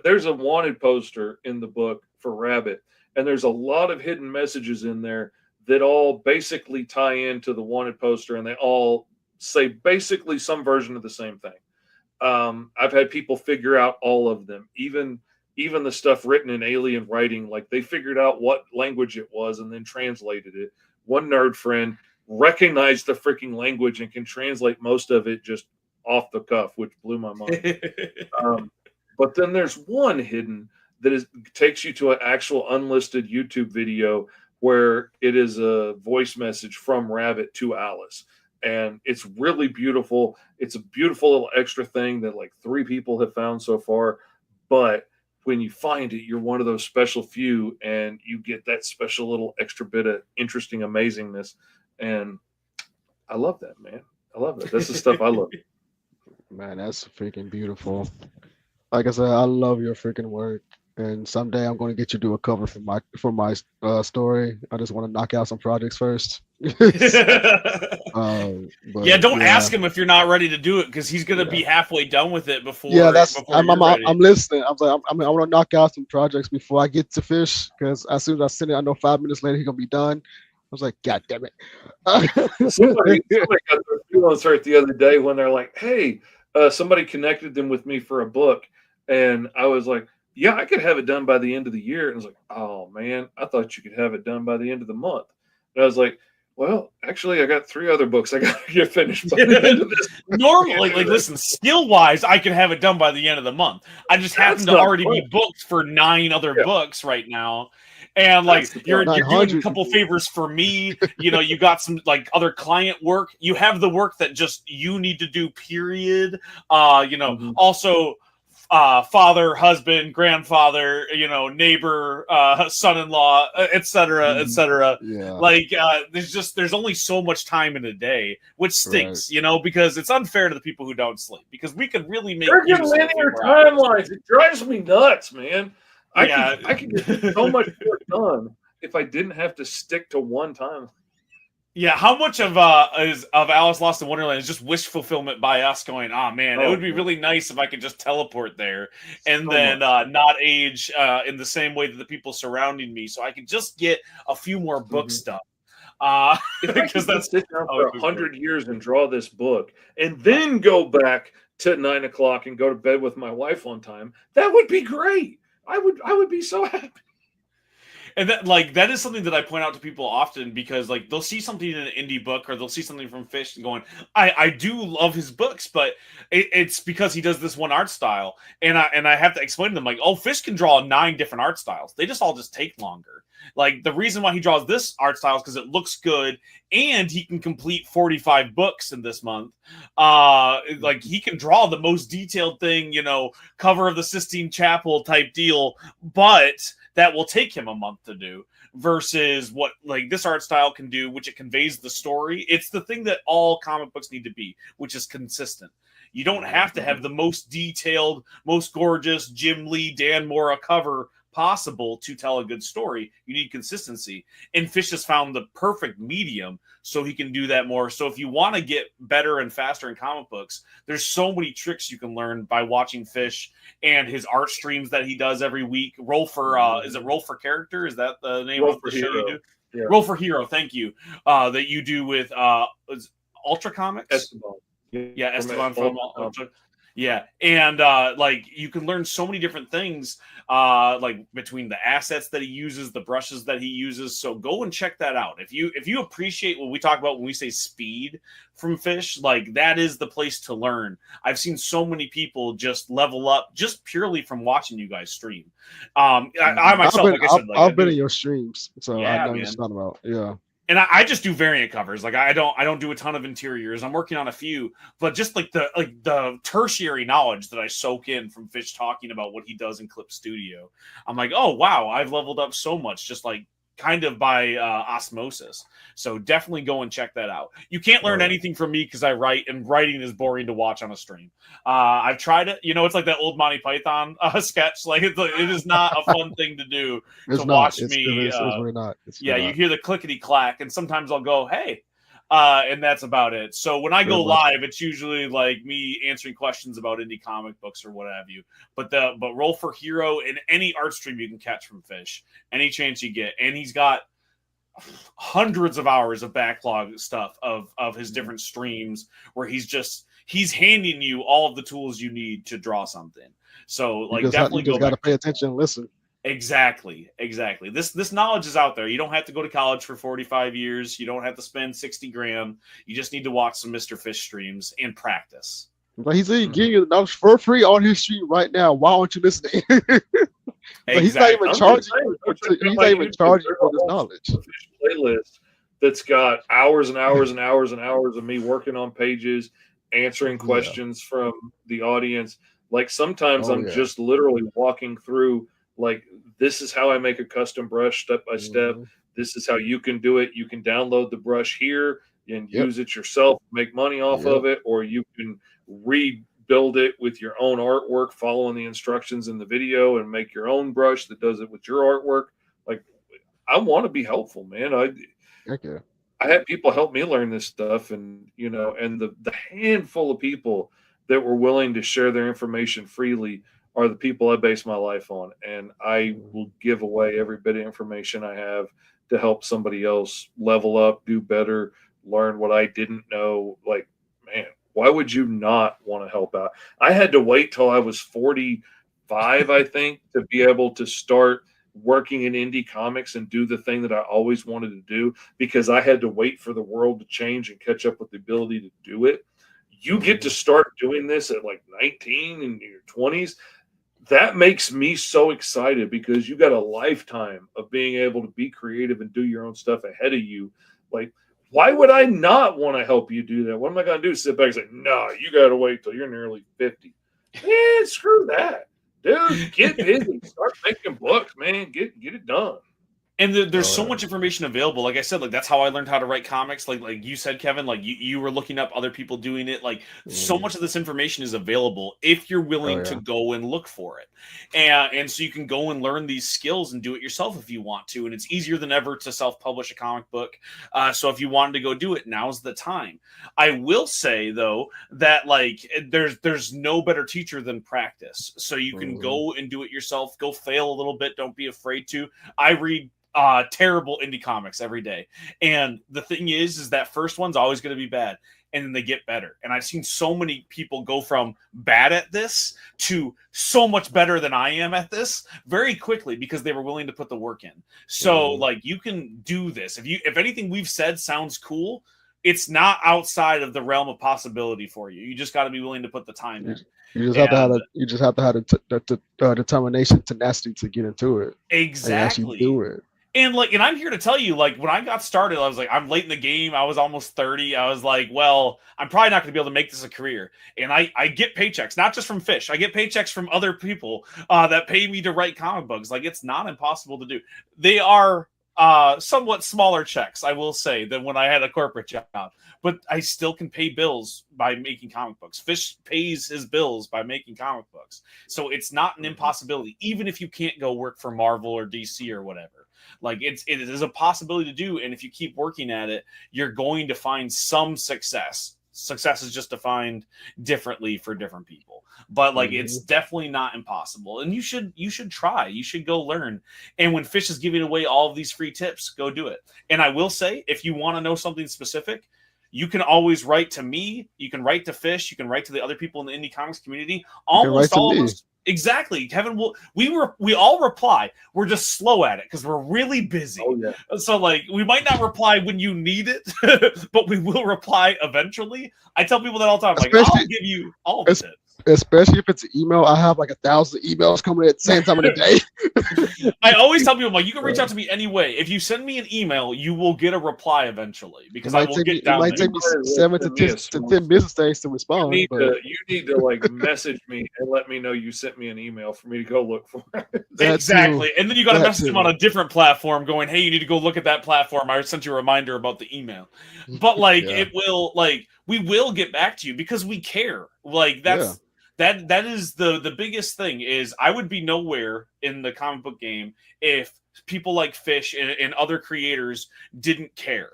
there's a wanted poster in the book for Rabbit, and there's a lot of hidden messages in there that all basically tie into the wanted poster, and they all say basically some version of the same thing. I've had people figure out all of them, even the stuff written in alien writing. Like, they figured out what language it was and then translated it. One nerd friend recognized the freaking language and can translate most of it just off the cuff, which blew my mind. Um, but then there's one hidden that takes you to an actual unlisted YouTube video where it is a voice message from Rabbit to Alice. And it's really beautiful. It's a beautiful little extra thing that like 3 people have found so far. But when you find it, you're one of those special few and you get that special little extra bit of interesting amazingness. And I love that, man. I love it. That's the stuff I love. Man, that's freaking beautiful. Like I said, I love your freaking work. And someday I'm going to get you to do a cover for my story. I just want to knock out some projects first. Yeah, But don't yeah, ask him if you're not ready to do it because he's gonna yeah, be halfway done with it yeah. That's before you're I'm ready. listening. I'm like I want to knock out some projects before I get to fish because as soon as I send it, I know 5 minutes later he's gonna be done. I was like, God damn Somebody got their feelings hurt the other day when they're like, "Hey, somebody connected them with me for a book," and I was like, "Yeah, I could have it done by the end of the year." And I was like, "Oh man, I thought you could have it done by the end of the month." And I was like, "Well, actually, I got 3 other books I got to get finished by the end of this." Normally, like, listen, skill wise, I can have it done by the end of the month. I just happen That's to not already fun. be booked for 9 other Yeah, books right now. And that's like the you're problem. you're doing a 900. couple favors for me. You got some like other client work. You have the work that just you need to do, period. Mhm. Also father, husband, grandfather, neighbor, son-in-law, etc., Mhm. etc. Yeah, Like there's only so much time in a day, which right. stinks, because it's unfair to the people who don't sleep, because we could really make Freaking use of a few linear more hours. timelines. It drives me nuts, man. Yeah. I could get so much more done if I didn't have to stick to one time. Yeah, how much of Alice Lost in Wonderland is just wish fulfillment by us going, oh man, it Oh, would be man, really nice if I could just teleport there and so then much. not age in the same way that the people surrounding me, so I could just get a few more books Mhm. done. If I Because could just that's sit down how for it would go. 100 years and draw this book and then go back to 9 o'clock and go to bed with my wife on time, that would be great. I would be so happy. And that is something that I point out to people often, because like they'll see something in an indie book or they'll see something from Fish and going, I do love his books, but it's because he does this one art style, and I have to explain to them, like, oh, Fish can draw 9 different art styles. They just all just take longer. Like, the reason why he draws this art style is because it looks good, and he can complete 45 books in this month. Like, he can draw the most detailed thing, cover of the Sistine Chapel type deal, but that will take him a month to do, versus what like this art style can do, which it conveys the story. It's the thing that all comic books need to be, which is consistent. You don't have to have the most detailed, most gorgeous Jim Lee, Dan Mora cover possible to tell a good story. You need consistency. And Fish has found the perfect medium so he can do that more. So if you want to get better and faster in comic books, there's so many tricks you can learn by watching Fish and his art streams that he does every week. Is it Roll for Character? Is that the name Roll of for the show you hero. do? Yeah. Roll for Hero, thank you. That you do with Ultra Comics. Esteban. Yeah, From Esteban from Ultra Comics. Ultra. Yeah, and like you can learn so many different things, like between the assets that he uses, the brushes that he uses. So go and check that out. If you appreciate what we talk about when we say speed from Fish, like that is the place to learn. I've seen so many people just level up just purely from watching you guys stream. I myself, like I said, like I I've been in do. your streams, so I Yeah, know what you're man. talking about. Yeah. And I just do variant covers. Like I don't do a ton of interiors. I'm working on a few, but just like the tertiary knowledge that I soak in from Fish talking about what he does in Clip Studio, I'm like, oh wow, I've leveled up so much, just like kind of by osmosis. So definitely go and check that out. You can't learn Oh, anything from me because I write, and writing is boring to watch on a stream. I've tried it. It's like that old Monty Python sketch. Like it is not a fun thing to do to it's not. watch me. It's really not. It's Yeah, really you not. hear the clickety clack, and sometimes I'll go, "Hey," and that's about it. So when I Very go much. live, it's usually like me answering questions about indie comic books or what have you. But Roll for Hero in any art stream you can catch from Fish, any chance you get, and he's got hundreds of hours of backlog stuff of his different streams where he's handing you all of the tools you need to draw something. So like You definitely just go got to back. pay attention and listen. Exactly. This knowledge is out there. You don't have to go to college for 45 years. You don't have to spend 60 grand. You just need to watch some Mr. Fish streams and practice. Like he's Mhm. giving you knowledge for free on his stream right now. Why aren't you listening? But he's not even Exactly. I'm just charging saying, you. go check out He's my not even YouTube. charging you There's a for this whole knowledge. Fish playlist that's got hours and hours and hours and hours of me working on pages, answering Yeah. questions from the audience. Like sometimes Oh I'm yeah. just literally walking through, like, this is how I make a custom brush step by step. Hmm. This is how you can do it. You can download the brush here and Yep. use it yourself, make money off Yep. of it, or you can rebuild it with your own artwork, following the instructions in the video, and make your own brush that does it with your artwork. Like, I want to be helpful, man. Heck yeah. I had people help me learn this stuff, and and the handful of people that were willing to share their information freely are the people I base my life on, and I Mhm. will give away every bit of information I have to help somebody else level up, do better, learn what I didn't know. Like, man, why would you not want to help out? I had to wait till I was 45, I think, to be able to start working in indie comics and do the thing that I always wanted to do, because I had to wait for the world to change and catch up with the ability to do it. You get to Mhm. start doing this at like 19 in your 20s. That makes me so excited because you got a lifetime of being able to be creative and do your own stuff ahead of you. Like, why would I not want to help you do that? What am I going to do? Sit back and say, no, you got to wait till you're nearly 50. Man, screw that. Dude, get busy. Start making books, man. Get it done. And there's so Oh, much information available. Like I said, like that's how I learned how to write comics. Like you said, Kevin, like you were looking up other people doing it. Like so mhm. much of this information is available if you're Oh willing to yeah. go and look for it. And so you can go and learn these skills and do it yourself if you want to. And it's easier than ever to self-publish a comic book. So if you wanted to go do it, now's the time. I will say though that like there's no better teacher than practice. So you can Mhm. go and do it yourself. Go fail a little bit. Don't be afraid to. I read terrible indie comics every day. And the thing is that first one's always going to be bad. And then they get better. And I've seen so many people go from bad at this to so much better than I am at this very quickly because they were willing to put the work in. So Mhm. like you can do this. If anything we've said sounds cool, it's not outside of the realm of possibility for you. You just got to be willing to put the time You, in. you just have to have And the determination, tenacity to get into it and actually exactly. do it. And like, and I'm here to tell you, like, when I got started, I was like, I'm late in the game. I was almost 30. I was like, well, I'm probably not going to be able to make this a career. And I get paychecks, not just from Fish. I get paychecks from other people that pay me to write comic books. Like, it's not impossible to do. They are somewhat smaller checks, I will say, than when I had a corporate job. But I still can pay bills by making comic books. Fish pays his bills by making comic books. So it's not an impossibility, even if you can't go work for Marvel or DC or whatever. Like it is a possibility to do, and if you keep working at it, you're going to find some success. Success is just defined differently for different people, but like it's Mhm. definitely not impossible. And you should try. You should go learn. And when Fish is giving away all of these free tips, go do it. And I will say, if you want to know something specific, you can always write to me. You can write to Fish. You can write to the other people in the indie comics community. You can write Almost to all of me. us. Exactly, Kevin. We all reply. We're just slow at it because we're really Oh busy. yeah. So like we might not reply when you need it, but we will reply eventually. I tell people that all the time. Like I'll Especially give you all the es- tips. especially if it's an email. I have like 1,000 emails coming at the same time of the day. I always tell people, like, you can reach Uh, out to me anyway. If you send me an email, you will get a reply eventually it because I might will take me get it down might there. take me You might as well 7 to send me 10 a to smoke 10 business days to respond. But you need to like message me and let me know you sent me an email for me to go look for it. that too, Exactly. And then you got to that message them on too. a different platform going, hey, you need to go look at that platform. I sent you a reminder about the email. But like Yeah, it will like we will get back to you because we care. Like yeah. that is the biggest thing is I would be nowhere in the comic book game if people like Fish and other creators didn't care.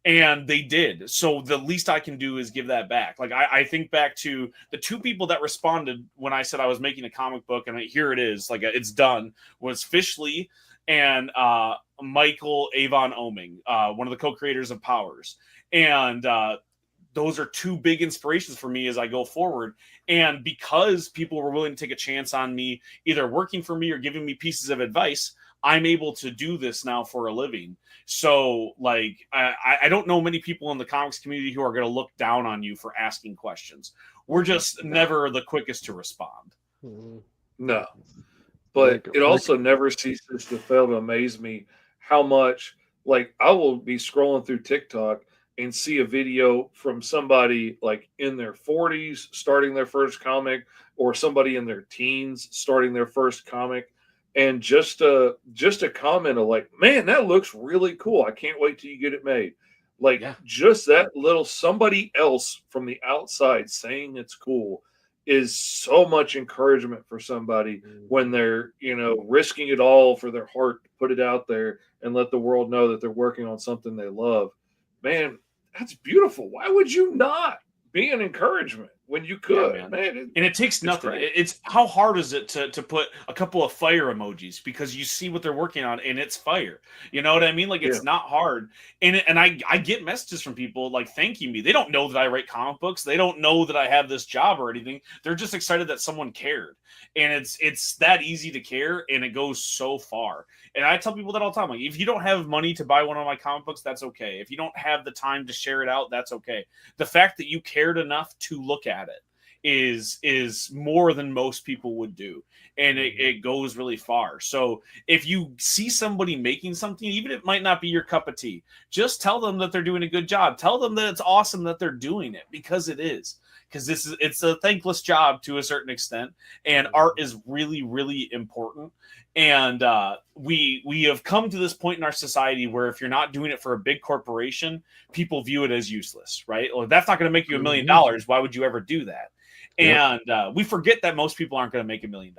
And they did. So the least I can do is give that back. Like I think back to the two people that responded when I said I was making a comic book, and here it is, like it's done, was Fish Lee and Michael Avon Oming, one of the co-creators of Powers. And those are two big inspirations for me as I go forward. And because people were willing to take a chance on me, either working for me or giving me pieces of advice, I'm able to do this now for a living. So, like, I don't know many people in the comics community who are going to look down on you for asking questions. We're just never the quickest to respond. Mhm. No. But Like it like also never ceases to fail to amaze me how much, like, I will be scrolling through TikTok and see a video from somebody like in their 40s starting their first comic, or somebody in their teens starting their first comic. And just a comment of like, man, that looks really cool. I can't wait till you get it made. Like Yeah. just that little somebody else from the outside saying it's cool is so much encouragement for somebody when Mhm. they're, risking it all for their heart to put it out there and let the world know that they're working on something they love. Man, that's beautiful. Why would you not be an encouragement when you Yeah, could? man. Man, And it takes it's nothing. great. It's how hard is it to put a couple of fire emojis because you see what they're working on and it's fire. You know what I mean? Like Yeah. it's not hard. And I get messages from people like thanking me. They don't know that I write comic books. They don't know that I have this job or anything. They're just excited that someone cared. And it's that easy to care and it goes so far. And I tell people that all the time. Like if you don't have money to buy one of my comic books, that's okay. If you don't have the time to share it out, that's okay. The fact that you cared enough to look at it is more than most people would do, and it goes really far. So if you see somebody making something, even if it might not be your cup of tea, just tell them that they're doing a good job. Tell them that it's awesome that they're doing it, because it is. Because it's a thankless job to a certain extent, and art is really, really important. And we have come to this point in our society where if you're not doing it for a big corporation, people view it as useless, right? Well, that's not going to make you $1 million. Why would you ever do that? And we forget that most people aren't going to make $1 million,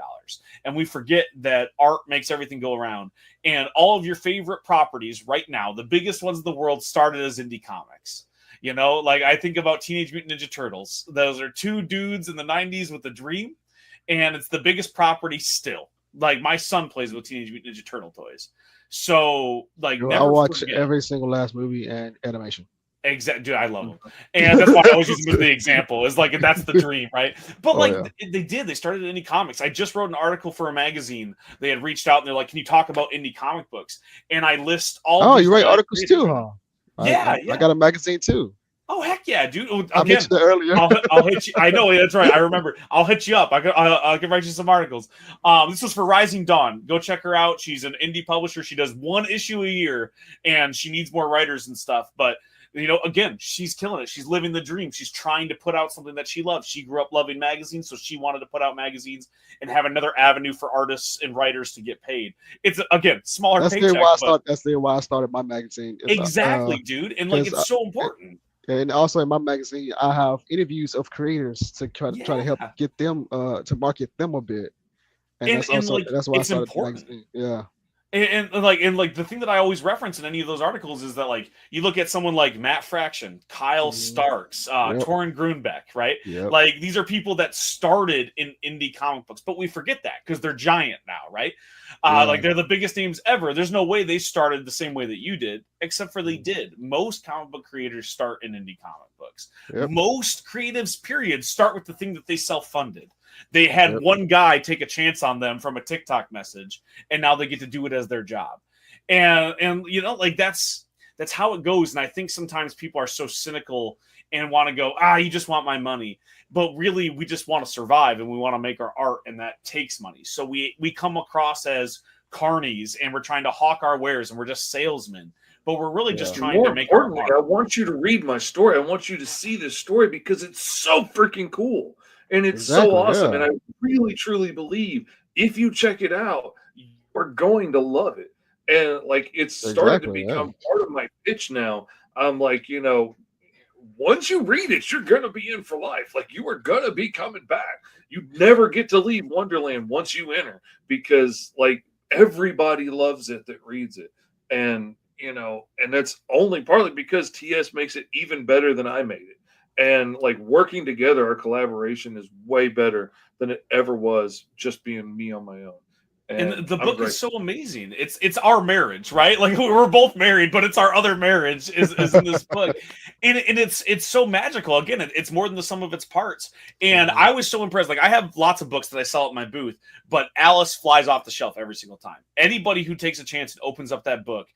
and we forget that art makes everything go around. And all of your favorite properties right now, the biggest ones in the world, started as indie comics. You know, like I think about Teenage Mutant Ninja Turtles. Those are two dudes in the 90s with a dream, and it's the biggest property still. Like my son plays with Teenage Mutant Ninja Turtle toys. So like I watch every single last movie and animation. Exactly, dude, I love them, and that's why I always use them as the example. Is like that's the dream, right? But they started indie comics. I just wrote an article for a magazine. They had reached out and they're like, "Can you talk about indie comic books?" And I list all. Oh, you write articles too, huh? Yeah, I got a magazine too. Oh heck yeah, dude! Again, I mentioned it earlier. I'll hit you. I know that's right. I remember. I'll hit you up. I can write you some articles. This was for Rising Dawn. Go check her out. She's an indie publisher. She does one issue a year, and she needs more writers and stuff. But you know, again, she's killing it. She's living the dream. She's trying to put out something that she loves. She grew up loving magazines, so she wanted to put out magazines and have another avenue for artists and writers to get paid. It's again smaller. That's why I started my magazine. Exactly, dude, and like it's so important. And also in my magazine, I have interviews of creators to try to help get them to market them a bit. And that's why I started the magazine. Yeah. And the thing that I always reference in any of those articles is that like you look at someone like Matt Fraction, Kyle Starks, Torrin Grunbeck, right? Yep. Like these are people that started in indie comic books, but we forget that because they're giant now, right? Like they're the biggest names ever. There's no way they started the same way that you did, except for they did. Most comic book creators start in indie comic books. Yep. Most creatives, period, start with the thing that they self-funded. They had one guy take a chance on them from a TikTok message, and now they get to do it as their job. And you know, like that's how it goes. And I think sometimes people are so cynical and want to go, you just want my money. But really, we just want to survive and we want to make our art, and that takes money. So we come across as carnies, and we're trying to hawk our wares, and we're just salesmen. But we're really just trying to make our art. I want you to read my story. I want you to see this story because it's so freaking cool. And it's so awesome. And I really, truly believe if you check it out, you're going to love it. And like it's started to become part of my pitch now. I'm like, you know, once you read it, you're going to be in for life. Like you are going to be coming back. You never get to leave Wonderland once you enter, because like everybody loves it that reads it. And, you know, and that's only partly because TS makes it even better than I made it. And like working together, our collaboration is way better than it ever was just being me on my own. And the book is so amazing. It's our marriage, right? Like we're both married, but it's our other marriage is in this book. And it's so magical. Again, it's more than the sum of its parts. And I was so impressed. Like I have lots of books that I sell at my booth, but Alice flies off the shelf every single time. Anybody who takes a chance and opens up that book,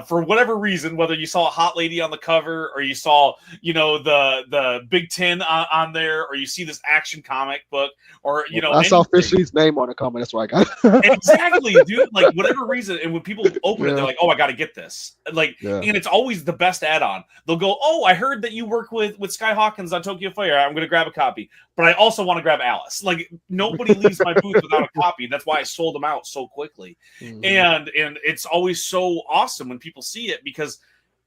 for whatever reason, whether you saw a hot lady on the cover or you saw, you know, the Big Ten on there, or you see this action comic book, or you know, I saw Fishley's name on the cover. That's why I got it. Exactly, dude. Like whatever reason, and when people open it, they're like, "Oh, I got to get this." Like, and it's always the best add-on. They'll go, "Oh, I heard that you work with Sky Hawkins on Tokyo Fire. I'm going to grab a copy, but I also want to grab Alice." Like nobody leaves my booth without a copy. That's why I sold them out so quickly. And it's always so awesome when people see it, because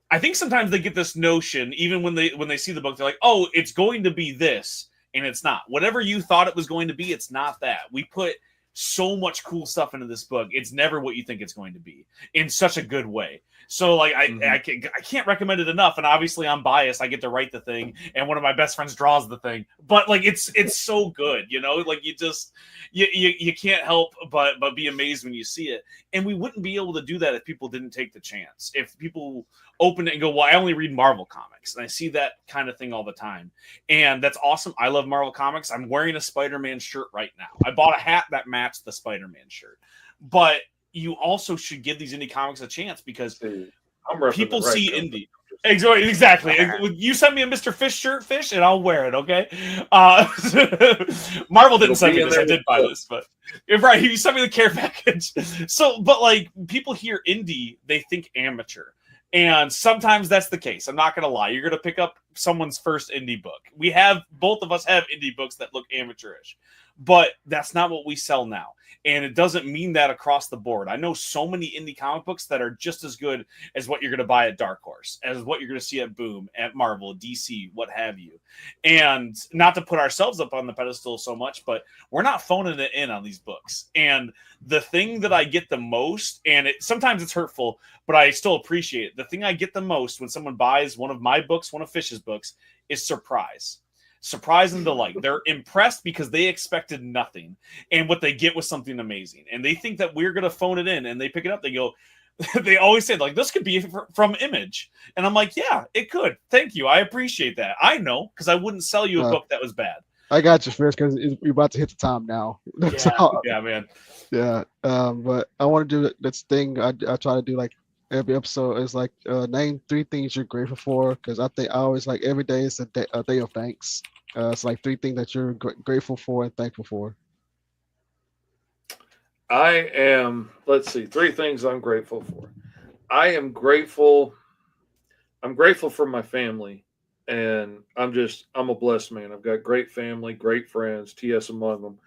I think sometimes they get this notion, even when they see the book, they're like, "Oh, it's going to be this," and it's not. Whatever you thought it was going to be, it's not that. We put so much cool stuff into this book. It's never what you think it's going to be, in such a good way. So like I can't recommend it enough. And obviously I'm biased. I get to write the thing, and one of my best friends draws the thing. But like it's so good, you know. Like you just you can't help but be amazed when you see it. And we wouldn't be able to do that if people didn't take the chance. If people open it and go, "Well, I only read Marvel comics," and I see that kind of thing all the time, and that's awesome. I love Marvel comics. I'm wearing a Spider-Man shirt right now. I bought a hat that matched the Spider-Man shirt. But you also should give these indie comics a chance, because people see indie. Exactly. You send me a Mr. Fish shirt, Fish, and I'll wear it. Okay. Marvel didn't It'll send be me in this. there I with did buy the this, but right, you sent me the care package. So, but like people hear indie, they think amateur, and sometimes that's the case. I'm not gonna lie. You're gonna pick up someone's first indie book. Both of us have indie books that look amateurish, but that's not what we sell now. And it doesn't mean that across the board. I know so many indie comic books that are just as good as what you're going to buy at Dark Horse, as what you're going to see at Boom, at Marvel, DC, what have you. And not to put ourselves up on the pedestal so much, but we're not phoning it in on these books. And the thing that I get the most, and sometimes it's hurtful, but I still appreciate it. The thing I get the most when someone buys one of my books, one of Fish's books, is surprise and delight. They're impressed because they expected nothing, and what they get was something amazing. And they think that we're going to phone it in, and they pick it up. They go, they always say, like, this could be from Image. And I'm like, yeah, it could. Thank you. I appreciate that. I know, because I wouldn't sell you a book that was bad. I got you, Fish, because we're about to hit the time now. Yeah, man. Yeah. But I want to do this thing I try to do like every episode is like name 3 things you're grateful for, because I think I always like every day is a day of thanks. It's like 3 things that you're grateful for and thankful for. let's see, 3 things I'm grateful for. I am grateful. I'm grateful for my family, and I'm a blessed man. I've got great family, great friends, TS among them.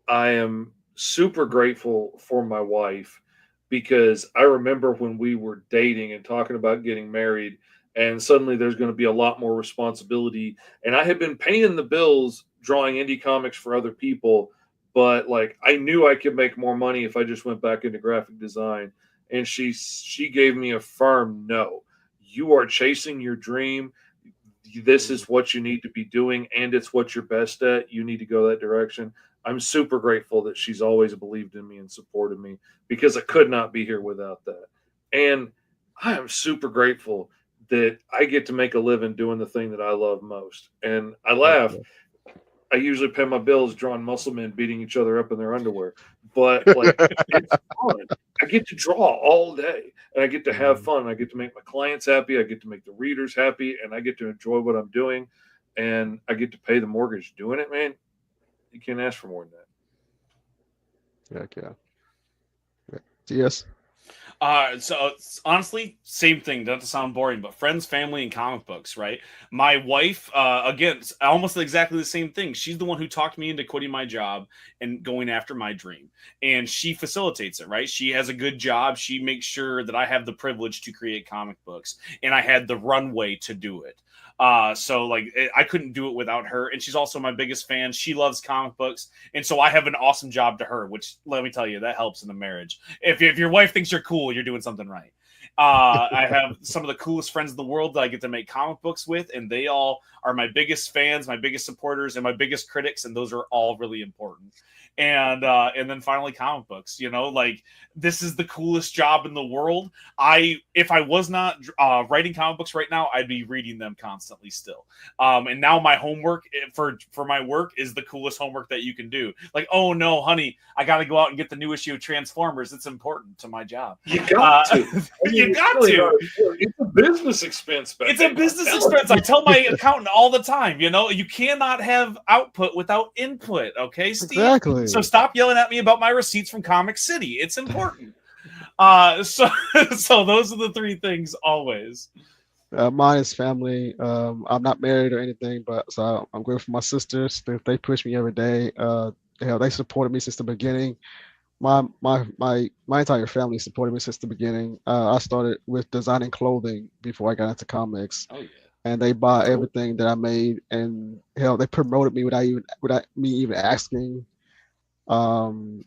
I am super grateful for my wife because I remember when we were dating and talking about getting married, and suddenly there's going to be a lot more responsibility. And I had been paying the bills drawing indie comics for other people, but like I knew I could make more money if I just went back into graphic design. And she gave me a firm no. You are chasing your dream. This is what you need to be doing, and it's what you're best at. You need to go that direction. I'm super grateful that she's always believed in me and supported me because I could not be here without that. And I am super grateful that I get to make a living doing the thing that I love most. And I laugh. I usually pay my bills drawing muscle men beating each other up in their underwear, but like it's fun. I get to draw all day, and I get to have fun. I get to make my clients happy. I get to make the readers happy, and I get to enjoy what I'm doing, and I get to pay the mortgage doing it. Man, you can't ask for more than that. Heck yeah. TS. So it's honestly, same thing. Not to sound boring, but friends, family, and comic books, right? My wife, again, it's almost exactly the same thing. She's the one who talked me into quitting my job and going after my dream, and she facilitates it, right? She has a good job. She makes sure that I have the privilege to create comic books, and I had the runway to do it. So like I couldn't do it without her, and she's also my biggest fan. She loves comic books, and so I have an awesome job to her, which let me tell you, that helps in the marriage. If your wife thinks you're cool, you're doing something right. I have some of the coolest friends in the world that I get to make comic books with, and they all are my biggest fans, my biggest supporters, and my biggest critics, and those are all really important. And then finally comic books, like this is the coolest job in the world. If I was not writing comic books right now, I'd be reading them constantly still. And now my homework for my work is the coolest homework that you can do. Like, oh no, honey, I got to go out and get the new issue of Transformers. It's important to my job. You got to. You got to. It's a business expense. It's a business expense. I tell my accountant all the time, you cannot have output without input. Okay, Steve? Exactly. So stop yelling at me about my receipts from Comic City. It's important. So those are the 3 things always. Mine is family. I'm not married or anything, but so I'm grateful for my sisters. They push me every day. They supported me since the beginning. My entire family supported me since the beginning. I started with designing clothing before I got into comics. Oh yeah. And they bought everything that I made, and they promoted me without me even asking. And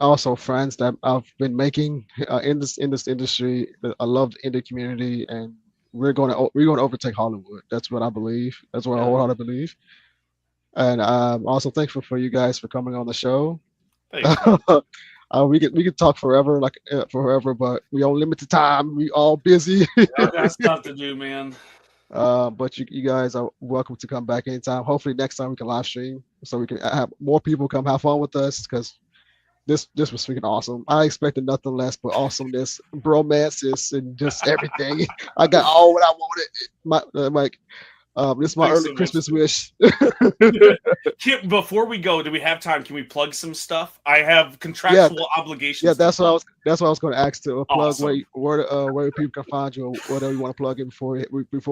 also friends that I've been making in this industry. I love the indie community, and we're going to overtake Hollywood. That's what I believe. That's what I wholeheartedly believe. And I'm also thankful for you guys for coming on the show. We could talk forever, forever, but we on limited time. We all busy. I got stuff to do, man. But you guys are welcome to come back anytime. Hopefully next time we can live stream so we can have more people come have fun with us, because this was freaking awesome. I expected nothing less but awesomeness, bromances, and just everything. I got all what I wanted. This is my Thanks early so much, Christmas dude. wish. Kim, before we go, do we have time? Can we plug some stuff? I have Yeah, contractual yeah, obligations to that's what I plug. was. That's what I was going to ask to plug Awesome. where people can find you, or whatever you want to plug in before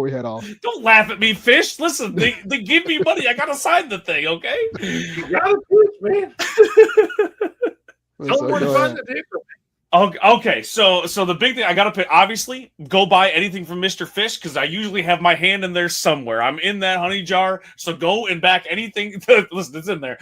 we head off. Don't laugh at me, Fish. Listen, they give me money. I gotta sign the thing, okay? You gotta push, man. Tell them So where to go find ahead. the dick. Okay, so the big thing I gotta pick, obviously, go buy anything from Mr. Fish because I usually have my hand in there somewhere. I'm in that honey jar, so go and back anything. Listen, it's in there.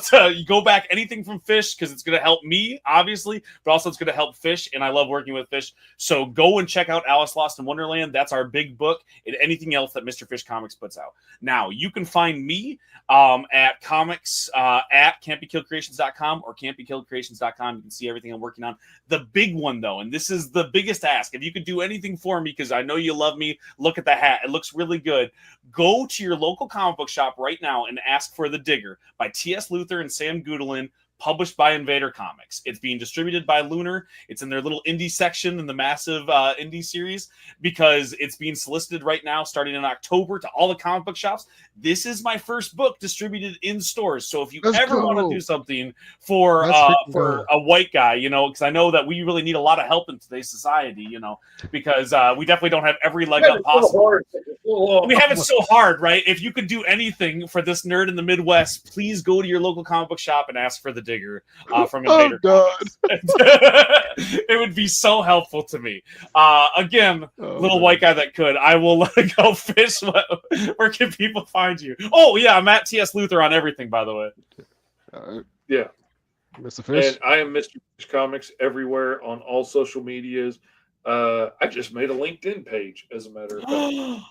So you go back anything from Fish because it's gonna help me, obviously, but also it's gonna help Fish, and I love working with Fish. So go and check out Alice Lost in Wonderland. That's our big book, and anything else that Mr. Fish Comics puts out. Now you can find me at comics at can'tbekilledcreations.com or can'tbekilledcreations.com. You can see everything I'm working on. The big one, though, and this is the biggest ask, if you could do anything for me, because I know you love me, look at the hat. It looks really good. Go to your local comic book shop right now and ask for The Digger by T.S. Luther and Sam Goodwin, published by Invader Comics. It's being distributed by Lunar. It's in their little indie section in the massive indie series because it's being solicited right now starting in October to all the comic book shops. This is my first book distributed in stores. So if you Let's ever want to go. do something for Let's freaking go. a white guy, because I know that we really need a lot of help in today's society, because we definitely don't have every leg up possible. We have it so hard, right? If you could do anything for this nerd in the Midwest, please go to your local comic book shop and ask for The Digger from Invader Comics. It would be so helpful to me. Again, little white guy that could. I will let it go. Fish. Where can people find you? Oh yeah, I'm at TS Luther on everything, by the way. Yeah, Mr. Fish. and I am Mr. Fish Comics everywhere on all social medias. I just made a LinkedIn page, as a matter of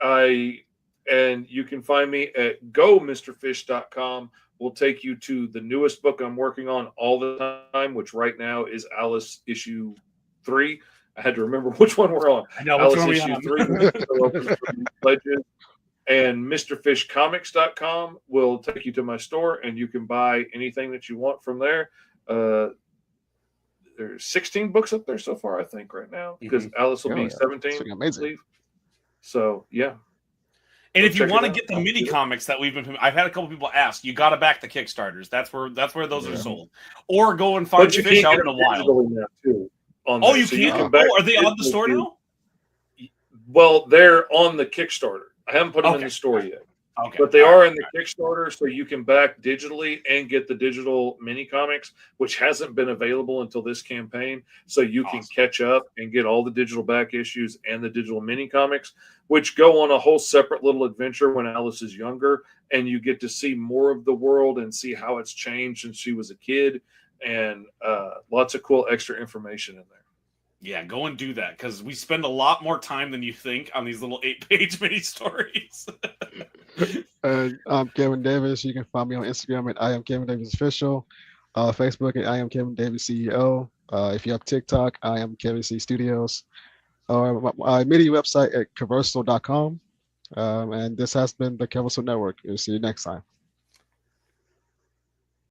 fact. And you can find me at gomrfish.com. Will take you to the newest book I'm working on all the time, which right now is Alice issue 3. I had to remember which one we're on. I know, Alice which one issue are we 3, Legends. And MrFishComics.com will take you to my store, and you can buy anything that you want from there. There's 16 books up there so far, I think, right now, because Alice will be 17, I believe. So, yeah. And if you want to get the mini comics that I've had a couple people ask, you got to back the Kickstarters. That's where those are sold. Or go and find Fish out in the wild. Now too, you can? Are they on the store now? Well, they're on the Kickstarter. I haven't put them in the store yet. Okay. But they are in the Kickstarter, so you can back digitally and get the digital mini comics, which hasn't been available until this campaign. So you can catch up and get all the digital back issues and the digital mini comics, which go on a whole separate little adventure when Alice is younger, and you get to see more of the world and see how it's changed since she was a kid, and lots of cool extra information in there. Yeah, go and do that, because we spend a lot more time than you think on these little 8-page mini stories. I'm Kevin Davis. You can find me on Instagram at I am Kevin Davis Official, Facebook at I am Kevin Davis CEO. If you have TikTok, I am Kevin C Studios. My media website at Kevirsyle.com. And this has been the Kevirsyle Network. We'll see you next time.